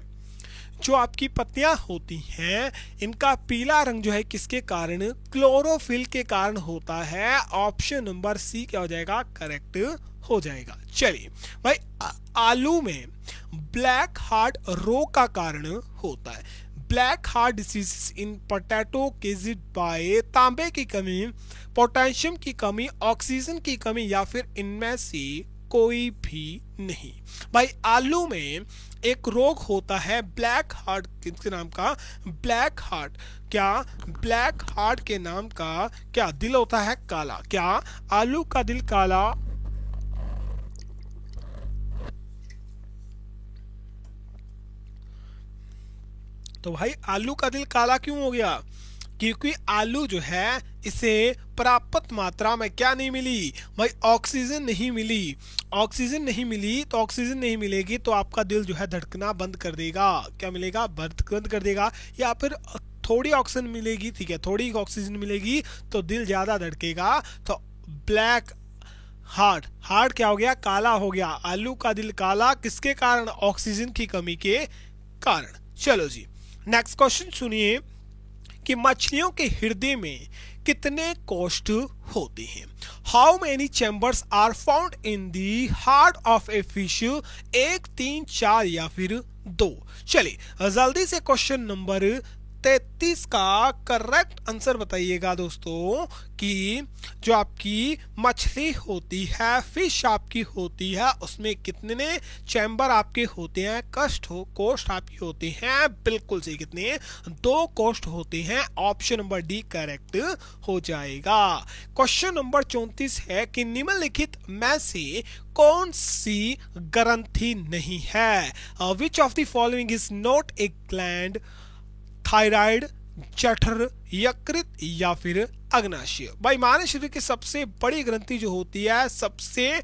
जो आपकी पत्तियां होती हैं इनका पीला रंग जो है किसके कारण? क्लोरोफिल के कारण होता है। ऑप्शन नंबर सी क्या हो जाएगा? करेक्ट हो जाएगा। चलिए भाई आलू में ब्लैक हार्ट रोग का कारण होता है। Black heart disease in potato caused by तांबे की कमी, पोटेशियम की कमी, ऑक्सीजन की कमी, या फिर इनमें से कोई भी नहीं। भाई आलू में एक रोग होता है ब्लैक हार्ट, किसके नाम का? Black heart. क्या? ब्लैक हार्ट के नाम का क्या दिल होता है काला? क्या आलू का दिल काला? तो भाई आलू का दिल काला क्यों हो गया? क्योंकि आलू जो है इसे पर्याप्त मात्रा में क्या नहीं मिली भाई? ऑक्सीजन नहीं मिली। ऑक्सीजन नहीं मिली तो ऑक्सीजन नहीं मिलेगी तो आपका दिल जो है धड़कना बंद कर देगा। क्या मिलेगा? बंद कर देगा। या फिर थोड़ी ऑक्सीजन मिलेगी, ठीक है, थोड़ी ऑक्सीजन मिलेगी तो दिल ज्यादा धड़केगा। तो ब्लैक हार्ट क्या हो गया? काला हो गया। आलू का दिल काला किसके कारण? ऑक्सीजन की कमी के कारण। चलो जी नेक्स्ट क्वेश्चन सुनिए कि मछलियों के हृदय में कितने कोष्ठ होते हैं? How many chambers are found in the heart of a fish? 1, 3, 4 या फिर 2? चलिए जल्दी से क्वेश्चन नंबर 33 का करेक्ट आंसर बताइएगा दोस्तों कि जो आपकी मछली होती है, फिश आपकी होती है, उसमें कितने चैम्बर आपके होते हैं? कोष्ठ आपके होते हैं। बिल्कुल सही, कितने? 2 कोष्ठ होते हैं। ऑप्शन नंबर डी करेक्ट हो जाएगा। क्वेश्चन नंबर 34 है कि निम्नलिखित में से कौन सी ग्रंथि नहीं है? Which of the following is not a gland? Thyroid, जठर, यकृत या फिर अग्नाशय। भाई मानव शरीर की सबसे बड़ी ग्रंथि जो होती है, सबसे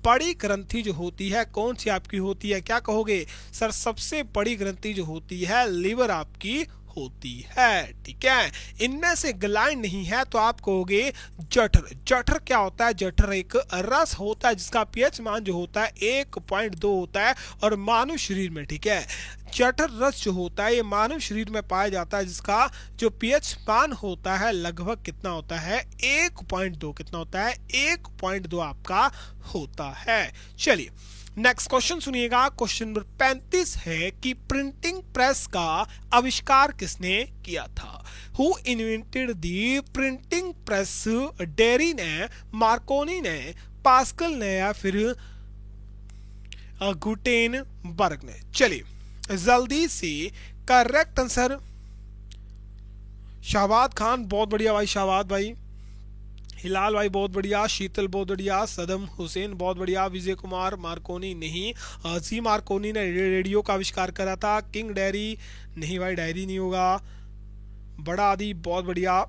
बड़ी ग्रंथि जो होती है कौन सी आपकी होती है? क्या कहोगे सर? सबसे बड़ी ग्रंथि जो होती है लीवर आपकी होती है, ठीक है। इनमें से ग्लैंड नहीं है तो आप कहोगे जठर। जठर क्या होता है? जठर एक रस होता है जिसका पीएच मान जो होता है 1.2 होता है और मानव शरीर में, ठीक है, जठर रस जो होता है ये मानव शरीर में पाया जाता है जिसका जो पीएच मान होता है लगभग कितना होता है? 1.2। कितना होता है? 1.2 आपका होता है। चलिए नेक्स्ट क्वेश्चन सुनिएगा। क्वेश्चन नंबर 35 है कि प्रिंटिंग प्रेस का आविष्कार किसने किया था? Who invented the printing press? Dairy ने, मार्कोनी ने, पास्कल ने या फिर गुटेनबर्ग ने? चलिए जल्दी से करेक्ट आंसर। शाहबाद खान बहुत बढ़िया भाई, शाहबाद भाई। हिलाल भाई बहुत बढ़िया, शीतल बहुत बढ़िया, सदम हुसैन बहुत बढ़िया, विजय कुमार मार्कोनी नहीं, जी मार्कोनी ने रेडियो का आविष्कार करा था। किंग डेयरी नहीं भाई, डायरी नहीं होगा। बड़ा आदि बहुत बढ़िया।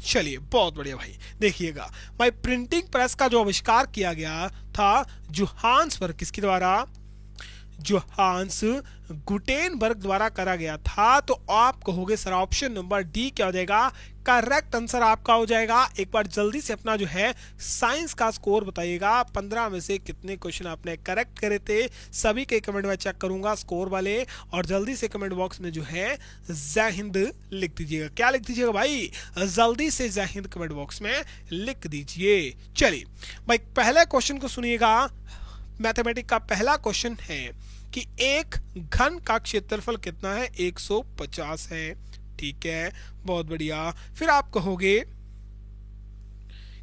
चलिए बहुत बढ़िया भाई, देखिएगा भाई प्रिंटिंग प्रेस का जो आविष्कार किया गया था जोहान्सबर्ग, किसके द्वारा? जोहान्स गुटेनबर्ग द्वारा करा गया था। तो आप कहोगे सर ऑप्शन नंबर डी क्या हो जाएगा, करेक्ट आंसर आपका हो जाएगा। एक बार जल्दी से अपना जो है साइंस का स्कोर बताइएगा, 15 में से कितने क्वेश्चन आपने करेक्ट करे थे। सभी के कमेंट में चेक करूंगा स्कोर वाले, और जल्दी से कमेंट बॉक्स में जो है जय हिंद लिख दीजिएगा। क्या लिख दीजिएगा भाई, जल्दी से जय हिंद कमेंट बॉक्स में लिख दीजिए। चलिए भाई पहले क्वेश्चन को सुनिएगा। मैथमेटिक्स का पहला क्वेश्चन है कि एक घन का क्षेत्रफल कितना है, 150 है। ठीक है, बहुत बढ़िया। फिर आप कहोगे,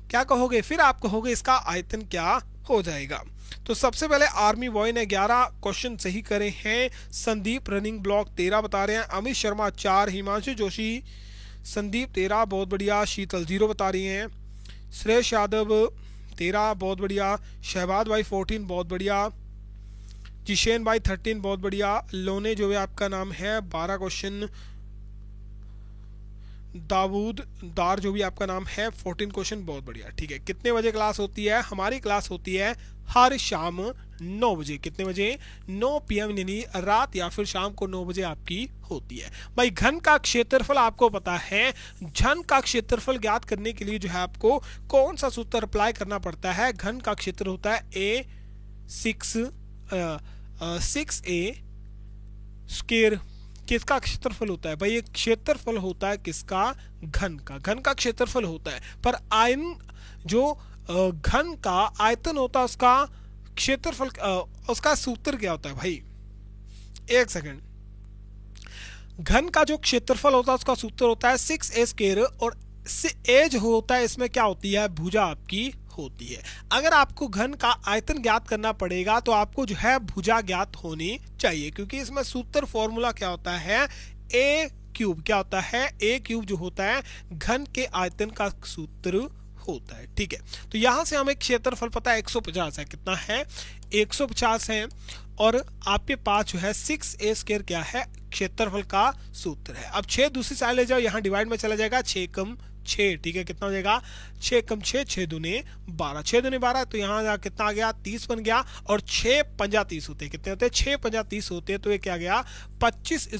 क्या कहोगे, फिर आप कहोगे इसका आयतन क्या हो जाएगा। तो सबसे पहले आर्मी बॉय ने 11 क्वेश्चन सही करे हैं। संदीप रनिंग ब्लॉक 13 बता रहे हैं। अमित शर्मा 4, हिमांशु जोशी संदीप 13, बहुत बढ़िया। शीतल 0 बता रही हैं। श्रेयस यादव 13, बहुत बढ़िया। शहबाज भाई 14, बहुत बढ़िया। जिशेन भाई 13, बहुत बढ़िया। लोने जो है आपका नाम है 12 क्वेश्चन। दाऊद दार जो भी आपका नाम है 14 क्वेश्चन, बहुत बढ़िया। ठीक है, कितने बजे क्लास होती है, हमारी क्लास होती है हर शाम 9 बजे। कितने बजे, 9 PM, यानी रात या फिर शाम को 9 बजे आपकी होती है। भाई घन का क्षेत्रफल आपको पता है, घन का क्षेत्रफल ज्ञात करने के लिए जो है आपको कौन सा सूत्र अप्लाई करना पड़ता है। घन का क्षेत्र होता है A6A स्क्वायर। किसका क्षेत्रफल होता है भाई, एक क्षेत्रफल होता है किसका, घन का। घन का क्षेत्रफल होता है, पर आयन जो घन का आयतन होता है उसका क्षेत्रफल, उसका सूत्र क्या होता है भाई, एक सेकंड। घन का जो क्षेत्रफल होता है उसका सूत्र होता है 6A स्क्वायर, और ए जो होता है इसमें क्या होती है, भुजा आपकी होती है। अगर आपको घन का आयतन ज्ञात करना पड़ेगा तो आपको जो है भुजा ज्ञात होनी चाहिए, क्योंकि इसमें सूत्र फॉर्मूला क्या होता है, ए क्यूब। क्या होता है, ए क्यूब जो होता है घन के आयतन का सूत्र होता है। ठीक है, तो यहां से हमें क्षेत्रफल पता है 150 है। कितना है, 150 है। और आपके पास जो है 6A स्क्वायर क्या है, क्षेत्रफल का सूत्र है। अब 6 दूसरी साइड ले जाओ, यहाँ डिवाइड में चला जाएगा, 6 कम 6। ठीक है, कितना हो जाएगा, 6 कम 6, 6 दूने 12। 6 दूने 12, तो यहाँ कितना आ गया, 30 बन गया। और 6 पंजा 30 होते हैं, कितने होते हैं, 6 पंजा 30 होते हैं। तो ये क्या गया, 25 =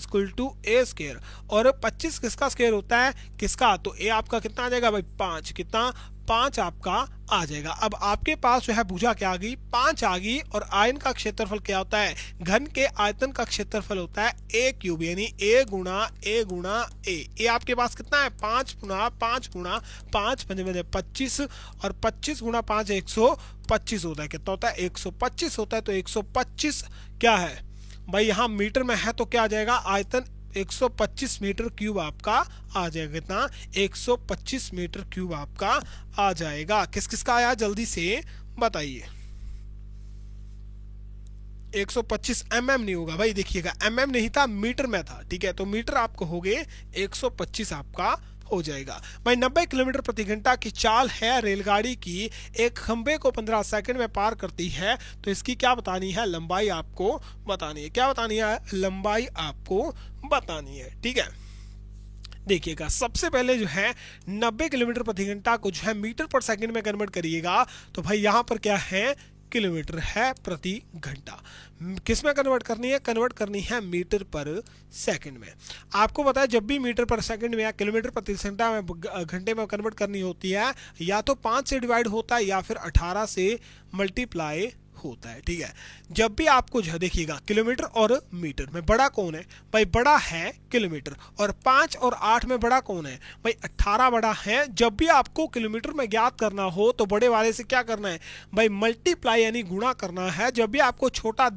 A स्क्वायर। और 25 किसका स्क्वायर होता है, किसका, तो ए आपका कितना आ जाएगा भाई, 5। कितना, 5 आपका आ जाएगा। अब आपके पास जो है भुजा क्या आ गई, 5 आ गई। और आयन का क्षेत्रफल क्या होता है, घन के आयतन का क्षेत्रफल होता है ए क्यूब, यानी ए गुणा ए गुणा ए। ए आपके पास कितना है, 5 गुणा 5 गुणा 5 पंजे 25, और 25 गुणा 5 125 होता है। कितना होता है, 125 होता है। तो 125 क्या है भाई, यहाँ मीटर में है तो क्या आ जाएगा, आयतन 125 मीटर क्यूब आपका आ जाएगा। कितना, 125 मीटर क्यूब आपका आ जाएगा। किस किस का आया, जल्दी से बताइए। 125 mm नहीं होगा भाई, देखिएगा mm नहीं था, मीटर में था। ठीक है, तो मीटर आप कहोगे 125 आपका हो जाएगा। भाई 90 किलोमीटर प्रति घंटा की चाल है रेलगाड़ी की, एक खंबे को 15 सेकंड में पार करती है। तो इसकी क्या बतानी है, लंबाई आपको बतानी है। क्या बतानी है, लंबाई आपको बतानी है। ठीक है, देखिएगा सबसे पहले जो है 90 किलोमीटर प्रति घंटा को जो है मीटर पर सेकंड में कन्वर्ट करिएगा। तो भाई यहाँ पर क्या है, किलोमीटर है प्रति घंटा। किस में कन्वर्ट करनी है, कन्वर्ट करनी है मीटर पर सेकंड में। आपको पता है जब भी मीटर पर सेकंड में या किलोमीटर प्रति घंटे में कन्वर्ट करनी होती है, या तो 5 से डिवाइड होता है या फिर 18 से मल्टीप्लाई होता है। ठीक है, जब भी आपको जो देखिएगा किलोमीटर और मीटर में बड़ा कौन है भाई, बड़ा है किलोमीटर। और 5 और 8 में बड़ा कौन है भाई, 18 बड़ा है। जब भी आपको किलोमीटर में ज्ञात करना हो तो बड़े वाले से क्या करना है भाई, मल्टीप्लाई यानी गुणा करना है। जब भी आपको छोटा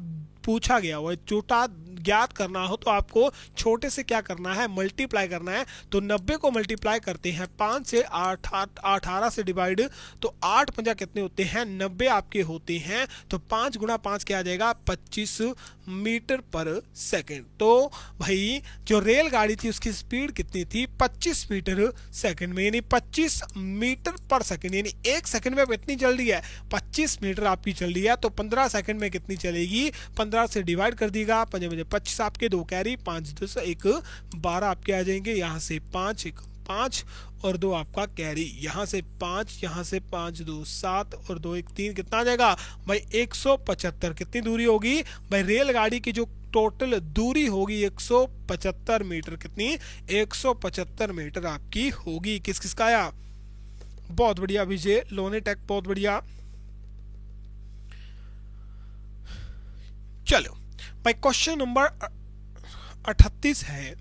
पूछा गया हो, छोटा ज्ञात करना हो, तो आपको छोटे से क्या करना है, मल्टीप्लाई करना है। तो 90 को मल्टीप्लाई करते हैं 5 से, 18 से डिवाइड, तो 8 पंजा कितने होते हैं, 90 आपके होते हैं। तो 5 गुणा 5 क्या आ जाएगा, 25 मीटर पर सेकंड। तो भाई जो रेलगाड़ी थी उसकी स्पीड कितनी थी, 25 मीटर सेकंड में, यानी 25 मीटर पर सेकंड, यानी 1 सेकंड में कितनी चल रही है, 25 मीटर आपकी चल रही है। तो 15 सेकंड में कितनी चलेगी, 15 से डिवाइड कर दीगा, 5 25 आपके 2 कैरी, 5 10 1 12 आपके आ जाएंगे। यहाँ से 5 1 5 और 2 आपका कैरी, यहाँ से 5, यहाँ से 5, 2 7 और 2 1 3, कितना आ जाएगा भाई 175। कितनी दूरी होगी भाई, रेलगाड़ी की जो टोटल दूरी होगी 175 मीटर, कितनी 175 मीटर आपकी होगी। किस किस का आया, बहुत बढ़िया विजय लोने टेक, बहुत बढ़िया। चलो भाई क्वेश्चन नंबर 38 है।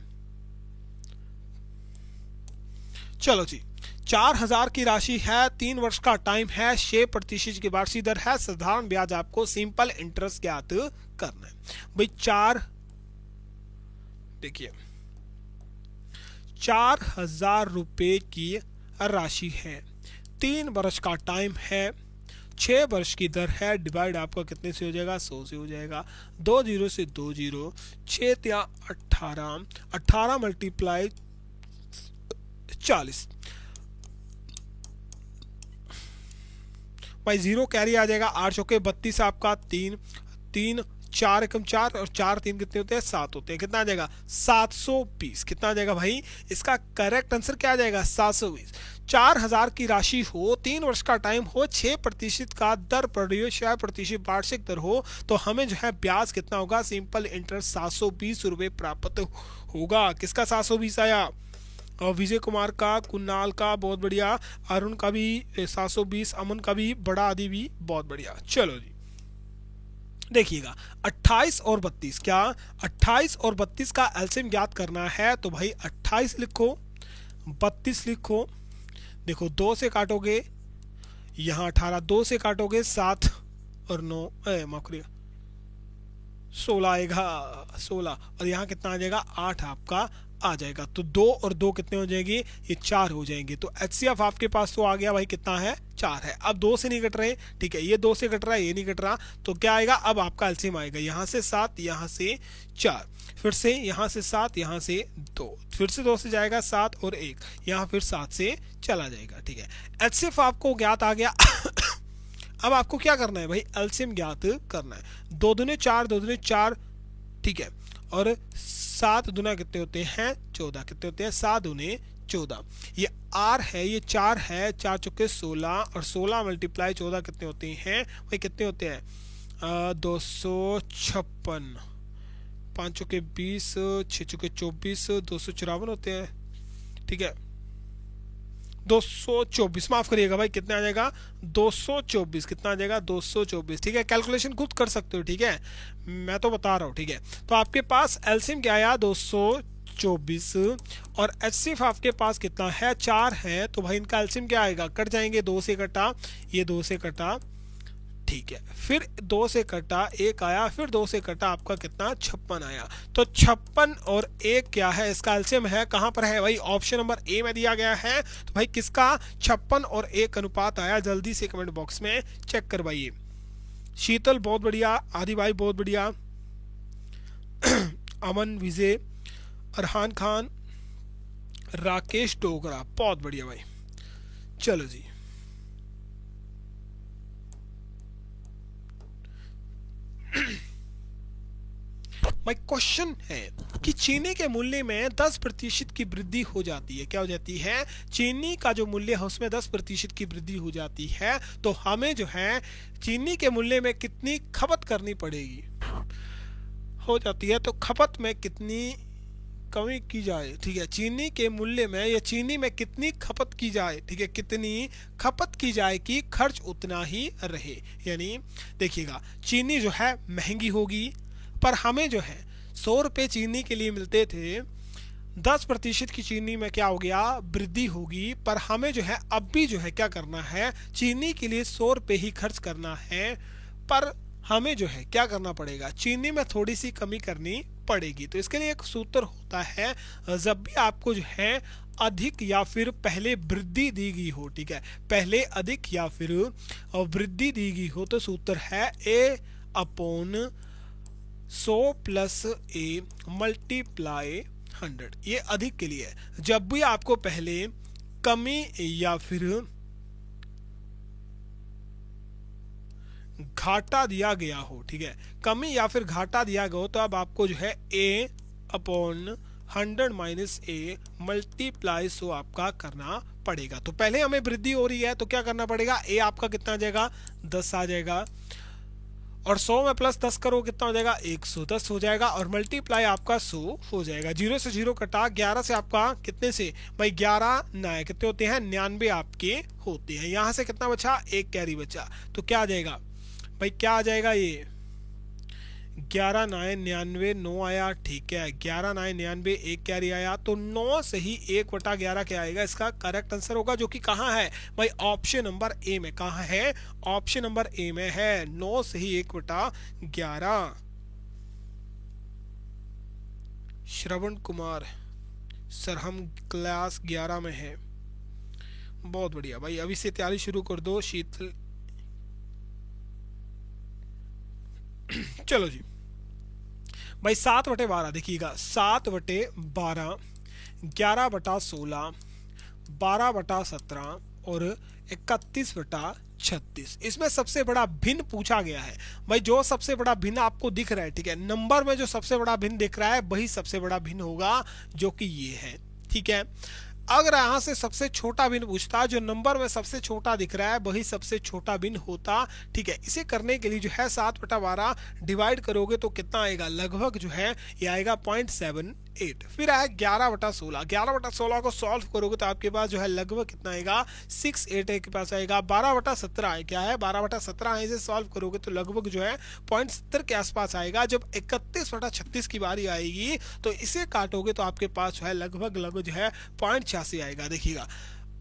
चलो जी, 4000 की राशि है, 3 वर्ष का टाइम है, 6% की वार्षिक दर है, साधारण ब्याज आपको सिंपल इंटरेस्ट ज्ञात करना है। भाई 4, देखिए 4000 रुपए की राशि है, 3 वर्ष का टाइम है, 6 वर्ष की दर है, डिवाइड आपका कितने से हो जाएगा 100 से हो जाएगा, 2 जीरो से 2 जीरो, 6 या 18, 18 मल्टीप्लाई 40 भाई, 0 कैरी आ जाएगा, 8 चौके 32 आपका, 3 3 4 एकम 4 और 4 3 कितने होते हैं 7 होते हैं, कितना आ जाएगा 720। कितना आ जाएगा भाई, इसका करेक्ट आंसर क्या आ जाएगा 720। 4000 की राशि हो, 3 वर्ष का टाइम हो, 6% का दर पर 6% वार्षिक दर हो, तो हमें जो है ब्याज कितना होगा, सिंपल इंटरेस्ट 720 रुपए प्राप्त होगा। किसका 720 आया, और विजय कुमार का, कुणाल का, बहुत बढ़िया, अरुण का भी 720, अमन का भी, बड़ा आदि भी, बहुत बढ़िया। चलो जी देखिएगा 28 और 32, क्या 28 और 32 का एलसीएम ज्ञात करना है, तो भाई 28 लिखो 32 लिखो, देखो 2 से काटोगे, यहाँ 18, 2 से काटोगे 7 और 9 माफ 16 आएगा, 16 और यहाँ कितना आ जाएगा 8 आपका आ जाएगा, तो 2 और 2 कितने हो जाएंगे, ये 4 हो जाएंगे। तो एचसीएफ आपके पास तो आ गया भाई, कितना है 4 है। अब 2 से नहीं कट रहे, ठीक है, ये 2 से कट रहा है, ये नहीं कट रहा, तो क्या आएगा, अब आपका एलसीएम आएगा, यहाँ से 7, यहाँ से 4, फिर से यहाँ से 7, यहाँ से 2, फिर से 2 से जाएगा 7 और 1, यहाँ फिर 7 से चला जाएगा, ठीक है। एचसीएफ आपको ज्ञात आ गया। अब आपको क्या करना है भाई, एलसीएम ज्ञात करना है। 2 दूने 4, 2 दूने 4, ठीक है, और 7 दुना कितने होते हैं 14, कितने होते हैं 7 दूने 14, ये आर है, ये 4 है, 4 चुके 16 और 16 मल्टीप्लाई 14 कितने होते हैं भाई, कितने होते हैं 256, 5 चुके 20, 6 चुके 24, 254 होते हैं, ठीक है, 224 माफ करिएगा भाई, कितना आ जाएगा 224, कितना आ जाएगा 224, ठीक है, कैलकुलेशन खुद कर सकते हो, ठीक है, मैं तो बता रहा हूँ, ठीक है। तो आपके पास एलसीएम क्या आया 224 और एचसीएफ आपके पास कितना है 4 है, तो भाई इनका एलसीएम क्या आएगा, कट जाएंगे, 2 से कटा, ये 2 से कटा, ठीक है, फिर 2 से कटा 1 आया, फिर 2 से कटा आपका कितना 56 आया, तो 56 और 1 क्या है, इसका एलसीएम है, कहां पर है भाई, ऑप्शन नंबर ए में दिया गया है। तो भाई किसका 56 और 1 अनुपात आया, जल्दी से कमेंट बॉक्स में चेक करवाइए। शीतल बहुत बढ़िया, आदि भाई बहुत बढ़िया, अमन, विजय, अरहान खान, राकेश डोगरा, बहुत बढ़िया भाई। चलो जी भाई क्वेश्चन है कि चीनी के मूल्य में 10% की वृद्धि हो जाती है, क्या हो जाती है, चीनी का जो मूल्य है उसमें 10% की वृद्धि हो जाती है, तो हमें जो है चीनी के मूल्य में कितनी खपत करनी पड़ेगी, हो जाती है, तो खपत में कितनी कमी की जाए, ठीक है, चीनी के मूल्य में या चीनी में कितनी खपत की जाए, ठीक है, कितनी खपत की जाए कि खर्च उतना ही रहे, यानी देखिएगा चीनी जो है महंगी होगी, पर हमें जो है 100 रुपये चीनी के लिए मिलते थे, 10% की चीनी में क्या हो गया वृद्धि होगी, पर हमें जो है अब भी जो है क्या करना है, चीनी के लिए 100 रुपये ही खर्च करना है, पर हमें जो है क्या करना पड़ेगा, चीनी में थोड़ी सी कमी करनी पड़ेगी। तो इसके लिए एक सूत्र होता है, जब भी आपको जो है अधिक या फिर पहले वृद्धि दी गई हो, ठीक है, पहले अधिक या फिर वृद्धि दी गई हो, तो सूत्र है A upon 100 plus A multiply 100, ये अधिक के लिए है। जब भी आपको पहले कमी या फिर घाटा दिया गया हो, ठीक है, कमी या फिर घाटा दिया गया हो, तो अब आपको जो है A upon 100 minus A multiply 100 आपका करना पड़ेगा। तो पहले हमें वृद्धि हो रही है तो क्या करना पड़ेगा, ए आपका कितना आ जाएगा 10 आ जाएगा, और 100 में प्लस 10 करो कितना हो जाएगा 110 हो जाएगा, और मल्टीप्लाई आपका 100 हो जाएगा। 0 से 0 कटा, 11 से आपका कितने से भाई 11 9 कितने होते हैं 99 आपके होते हैं। यहाँ से कितना बचा, एक कैरी बचा, तो क्या आ जाएगा भाई, क्या आ जाएगा ये 11 9 99 9 आया, ठीक है 11 9 99 एक कैरी आया, तो 9 से ही 1/11 क्या आएगा, इसका करेक्ट आंसर होगा, जो कि कहाँ है भाई ऑप्शन नंबर ए में। कहाँ है, ऑप्शन नंबर ए में है, 9 से ही 1/11। श्रवण कुमार सर हम क्लास 11 में हैं, बहुत बढ़िया भाई, अभी से तैयारी शुरू कर दो। शीतल चलो जी भाई 7/12 देखिएगा, 7/12, 11/16, 12/17 और 31/36। इसमें सबसे बड़ा भिन्न पूछा गया है भाई, जो सबसे बड़ा भिन्न आपको दिख रहा है, ठीक है, नंबर में जो सबसे बड़ा भिन्न दिख रहा है वही सबसे बड़ा भिन्न होगा, जो कि ये है, ठीक है। अगर यहां से सबसे छोटा भिन्न पूछता, जो नंबर में सबसे छोटा दिख रहा है वही सबसे छोटा भिन्न होता, ठीक है। इसे करने के लिए जो है 7/12 डिवाइड करोगे तो कितना आएगा, लगभग जो है ये आएगा 0.78। फिर आया 11/16, 11/16 को सॉल्व करोगे तो आपके पास जो है लगभग कितना आएगा 68 के पास आएगा। 12/17 है, क्या है 12/17 है, इसे सॉल्व करोगे तो लगभग जो है 0.70 के आसपास आएगा। जब 31/36 की बारी आएगी तो इसे काटोगे तो आपके पास जो है लगभग जो है 0.86 आएगा। देखिएगा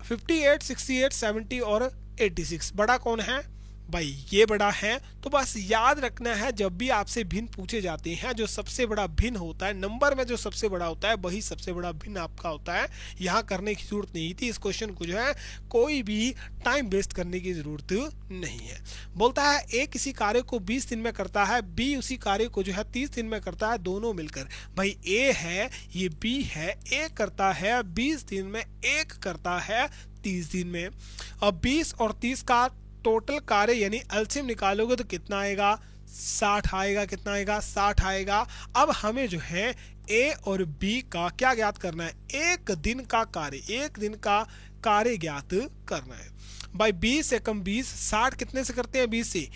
58 68 70 और 86 बड़ा कौन है भाई, ये बड़ा है। तो बस याद रखना है, जब भी आपसे भिन्न पूछे जाते हैं, जो सबसे बड़ा भिन्न होता है नंबर में, जो सबसे बड़ा होता है वही सबसे बड़ा भिन्न आपका होता है। यहाँ करने की जरूरत नहीं थी, इस क्वेश्चन को जो है कोई भी टाइम वेस्ट करने की जरूरत नहीं है। बोलता है ए किसी कार्य को 20 दिन में करता है, बी उसी कार्य को जो है 30 दिन में करता है, दोनों मिलकर। भाई ए है, ये बी है, ए करता है 20 दिन में, एक करता है 30 दिन में। अब 20 और 30 का टोटल कार्य यानी एलसीएम निकालोगे तो कितना आएगा 60 आएगा, कितना आएगा 60 आएगा। अब हमें जो है ए और बी का क्या ज्ञात करना है, एक दिन का कार्य, एक दिन का कार्य ज्ञात करना है। भाई 20 से कम 20, 60 कितने से करते हैं 20 से,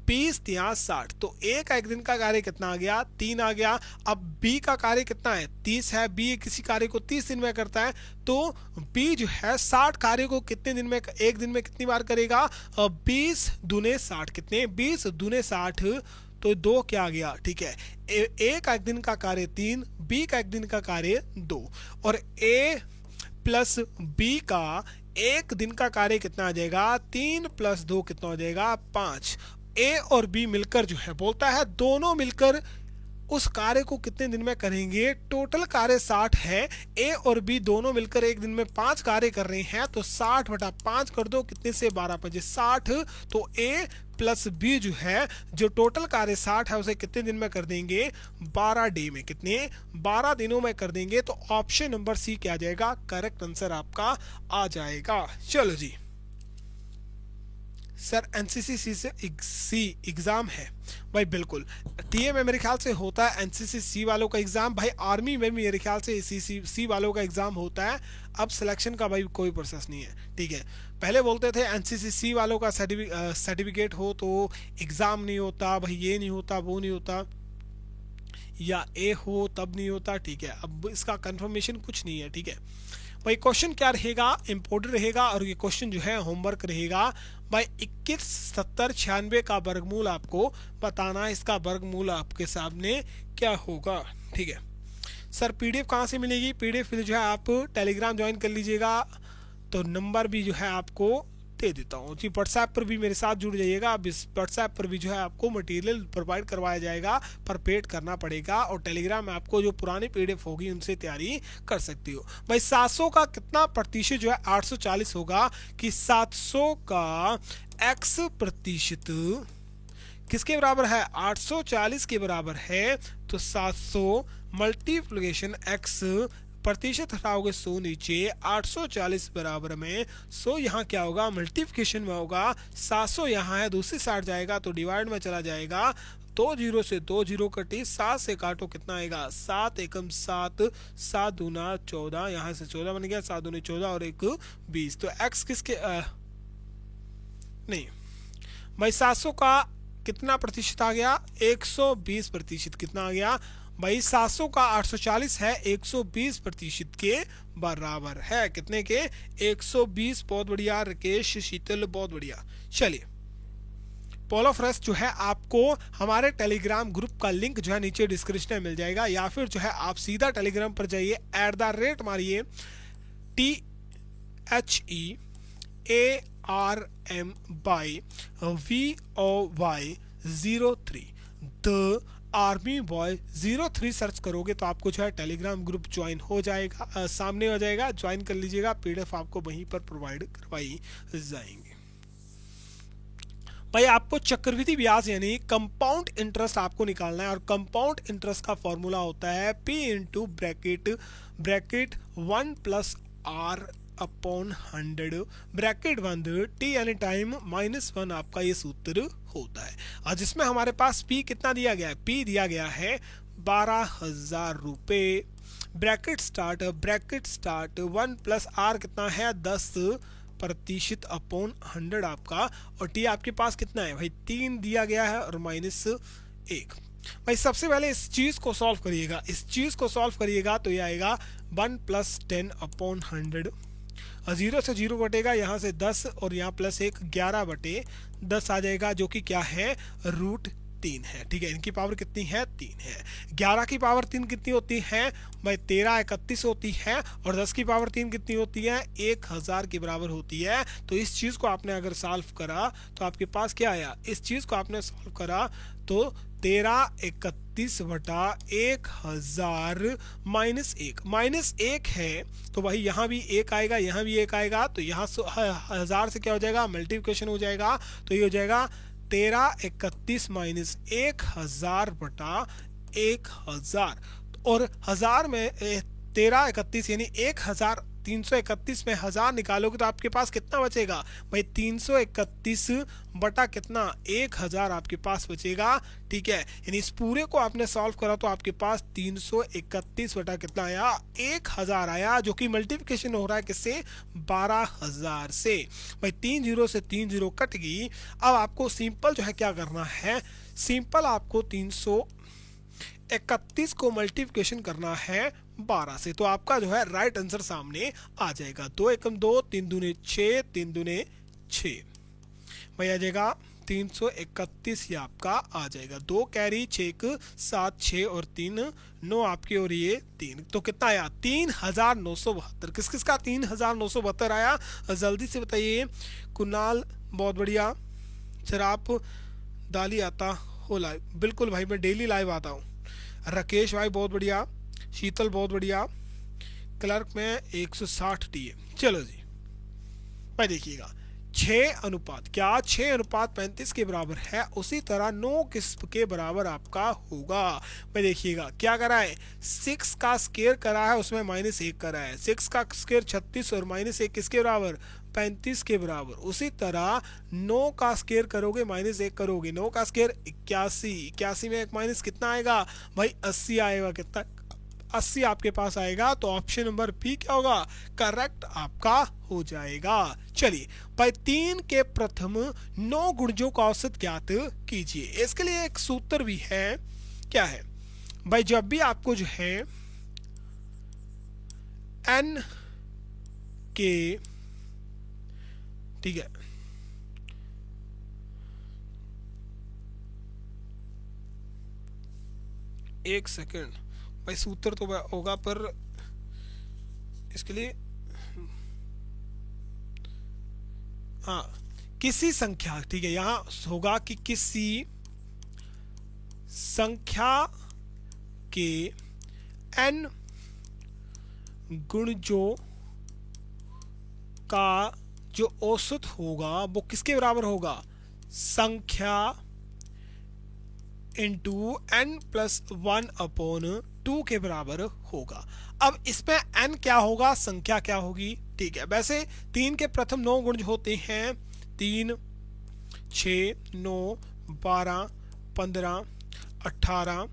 20 या 60, तो ए का एक दिन का कार्य कितना आ गया 3 आ गया। अब बी का कार्य कितना है 30 है, बी किसी कार्य को 30 दिन में करता है, तो बी जो है 60 कार्य को कितने दिन में, एक दिन में कितनी बार करेगा, 20 दूने 60, कितने 20 दूने 60, तो 2 क्या आ गया, ठीक है। ए का एक दिन का कार्य 3, बी का एक दिन का कार्य 2, और ए प्लस बी का एक दिन का कार्य कितना आ जाएगा 3 + 2 कितना हो जाएगा 5। ए और बी मिलकर जो है, बोलता है दोनों मिलकर उस कार्य को कितने दिन में करेंगे, टोटल कार्य 60 है, ए और बी दोनों मिलकर एक दिन में 5 कार्य कर रहे हैं, तो 60/5 कर दो, कितने से 12 60, तो ए प्लस बी जो है, जो टोटल कार्य 60 है उसे कितने दिन में कर देंगे 12 डे में, कितने 12 दिनों में कर देंगे। तो ऑप्शन नंबर सी क्या आ जाएगा, करेक्ट आंसर आपका आ जाएगा। चलो जी सर एनसीसी से एग्जाम है भाई, बिल्कुल टीए में मेरे ख्याल से होता है एनसीसी सी वालों का एग्जाम, भाई आर्मी में भी मेरे ख्याल से सी वालों का एग्जाम होता है। अब सिलेक्शन का भाई कोई प्रोसेस नहीं है, ठीक है। पहले बोलते थे एनसीसी सी वालों का सर्टिफिकेट हो तो एग्जाम नहीं होता, भाई ये नहीं होता वो नहीं होता, या ए हो तब नहीं होता, ठीक है। अब इसका कंफर्मेशन कुछ नहीं है, ठीक है भाई। क्वेश्चन क्या रहेगा, इम्पोर्टेंट रहेगा, और ये क्वेश्चन जो है होमवर्क रहेगा भाई। 21 70 96 का वर्गमूल आपको बताना है, इसका वर्गमूल आपके सामने क्या होगा, ठीक है। सर पीडीएफ कहाँ से मिलेगी, पीडीएफ जो है आप टेलीग्राम ज्वाइन कर लीजिएगा, तो नंबर भी जो है आपको दे देता हूँ जी। व्हाट्सएप पर भी मेरे साथ जुड़ जाइएगा, अब इस व्हाट्सएप पर भी जो है आपको मटेरियल प्रोवाइड करवाया जाएगा, पर पेड करना पड़ेगा, और टेलीग्राम में आपको जो पुरानी पीडीएफ होगी उनसे तैयारी कर सकती हो। भाई 700 का कितना प्रतिशत जो है 840 होगा, कि 700 का x प्रतिशत किसके बराबर है 840 के बराबर है, तो 700 मल्टीप्लिकेशन x प्रतिशत हटाओगे 100 नीचे, 840 बराबर में 100 यहाँ क्या होगा, मल्टीप्लिकेशन में होगा, 700 यहाँ है, दूसरी साइड जाएगा तो डिवाइड में चला जाएगा, 2 जीरो से 2 जीरो कटी, 7 से काटो कितना आएगा, 7 एकम 7, 7 दूना 14, यहाँ से 14 बन गया, 7 दूनी 14 और 1 20। तो x किसके नहीं भाई 700 का कितना प्रतिशत आ गया, 120 प्रतिशत। कितना आ गया भाई, 700 का 840 है, 120 प्रतिशत के बराबर है। कितने के, 120। बहुत बढ़िया राकेश, शीतल, बहुत बढ़िया। चलिए पोलो फ्रेश जो है आपको हमारे टेलीग्राम ग्रुप का लिंक जो है नीचे डिस्क्रिप्शन में मिल जाएगा, या फिर जो है आप सीधा टेलीग्राम पर जाइए, @ मारिए THEARMBYVOY03 the army boy 03 search करोगे तो आपको जो है टेलीग्राम ग्रुप ज्वाइन हो जाएगा, सामने हो जाएगा, ज्वाइन कर लीजिएगा। PDF आपको वहीं पर प्रोवाइड करवाई जाएंगे। भाई आपको चक्रवृद्धि ब्याज यानी कंपाउंड इंटरेस्ट आपको निकालना है, और कंपाउंड इंटरेस्ट का फॉर्मूला होता है P into bracket 1 + R upon 100 bracket बंद, T यानी टाइम -1 आपका ये सूत्र होता है। और जिसमें हमारे पास P कितना दिया गया है, P दिया गया है 12,000 रुपये। ब्रैकेट स्टार्ट 1 + R कितना है, 10% अपॉन 100 आपका, और टी आपके पास कितना है भाई, 3 दिया गया है और -1। भाई सबसे पहले इस चीज को सॉल्व करिएगा, तो ये आएगा 1 + 10 अपॉन 100, 0 से 0 बटेगा, यहाँ से 10 और यहाँ +1 11/10 आ जाएगा, जो कि क्या है, √3 है। ठीक है, इनकी पावर कितनी है, 3 है। 11 की पावर 3 कितनी होती है भाई, 1331 होती है, और 10 की पावर 3 कितनी होती है, 1000 के बराबर होती है। तो इस चीज को आपने अगर सॉल्व करा तो आपके पास क्या आया, इस चीज को आपने सॉल्व करा तो 1331/1000 -1 है, तो भाई यहाँ भी 1 आएगा, यहाँ भी 1 आएगा, तो यहाँ 1000 से क्या हो जाएगा, मल्टीप्लिकेशन हो जाएगा, तो ये हो जाएगा 1331 - 1000/1000, और 1000 में 1331 यानी 1331 में 1000 निकालोगे तो आपके पास कितना बचेगा भाई, 331 बटा कितना, 1000 आपके पास बचेगा। ठीक है, यानी इस पूरे को आपने सॉल्व करा तो आपके पास 331 बटा कितना आया, 1000 आया, जो कि मल्टीप्लिकेशन हो रहा है किससे, 12,000 से। भाई 3 जीरो से 3 जीरो कट गई। अब आपको सिंपल जो है क्या करना है, सिंपल आपको 331 को मल्टीप्लिकेशन करना है 12 से, तो आपका जो है राइट आंसर सामने आ जाएगा। 2 एकम 2, 3 दूने 6, 3 दूने 6, भाई आ जाएगा 331, ये आपका आ जाएगा। 2 कैरी 6 7 6 और 3 9 आपके, और ये 3, तो कितना आया, 3972। किस किस का 3972 आया, जल्दी से बताइए। कुणाल बहुत बढ़िया, सर आप दाली आता हो लाइव, बिल्कुल भाई मैं डेली लाइव आता हूँ। राकेश भाई बहुत बढ़िया, शीतल बहुत बढ़िया, क्लर्क में 160 टीए। चलो जी भाई देखिएगा, 6 क्या 6:35 के बराबर है, उसी तरह 9 किस के बराबर आपका होगा। भाई देखिएगा क्या करा है, 6 का स्क्वायर करा है, उसमें -1 करा है, 6 का स्क्वायर 36 और -1 किसके बराबर, 35 के बराबर। उसी तरह 9 का स्क्वायर करोगे, -1 करोगे, 9 का स्क्वायर 81, 81 में एक माइनस कितना आएगा भाई, 80 आएगा। कितना, 80 आपके पास आएगा, तो ऑप्शन नंबर बी क्या होगा, करेक्ट आपका हो जाएगा। चलिए भाई 3 के प्रथम 9 गुणजों का औसत ज्ञात कीजिए। इसके लिए एक सूत्र भी है, क्या है भाई, जब भी आपको जो है n के, ठीक है, एक सेकंड भाई, सूत्र तो होगा पर इसके लिए, हाँ, किसी संख्या, ठीक है, यहां होगा कि किसी संख्या के n गुणजों का जो औसत होगा वो किसके बराबर होगा, संख्या इंटू n + 1/n 2 के बराबर होगा। अब इसमें n क्या होगा, संख्या क्या होगी, ठीक है। वैसे 3 के प्रथम 9 गुण होते हैं 3, 6, 9, 12, 15, 18,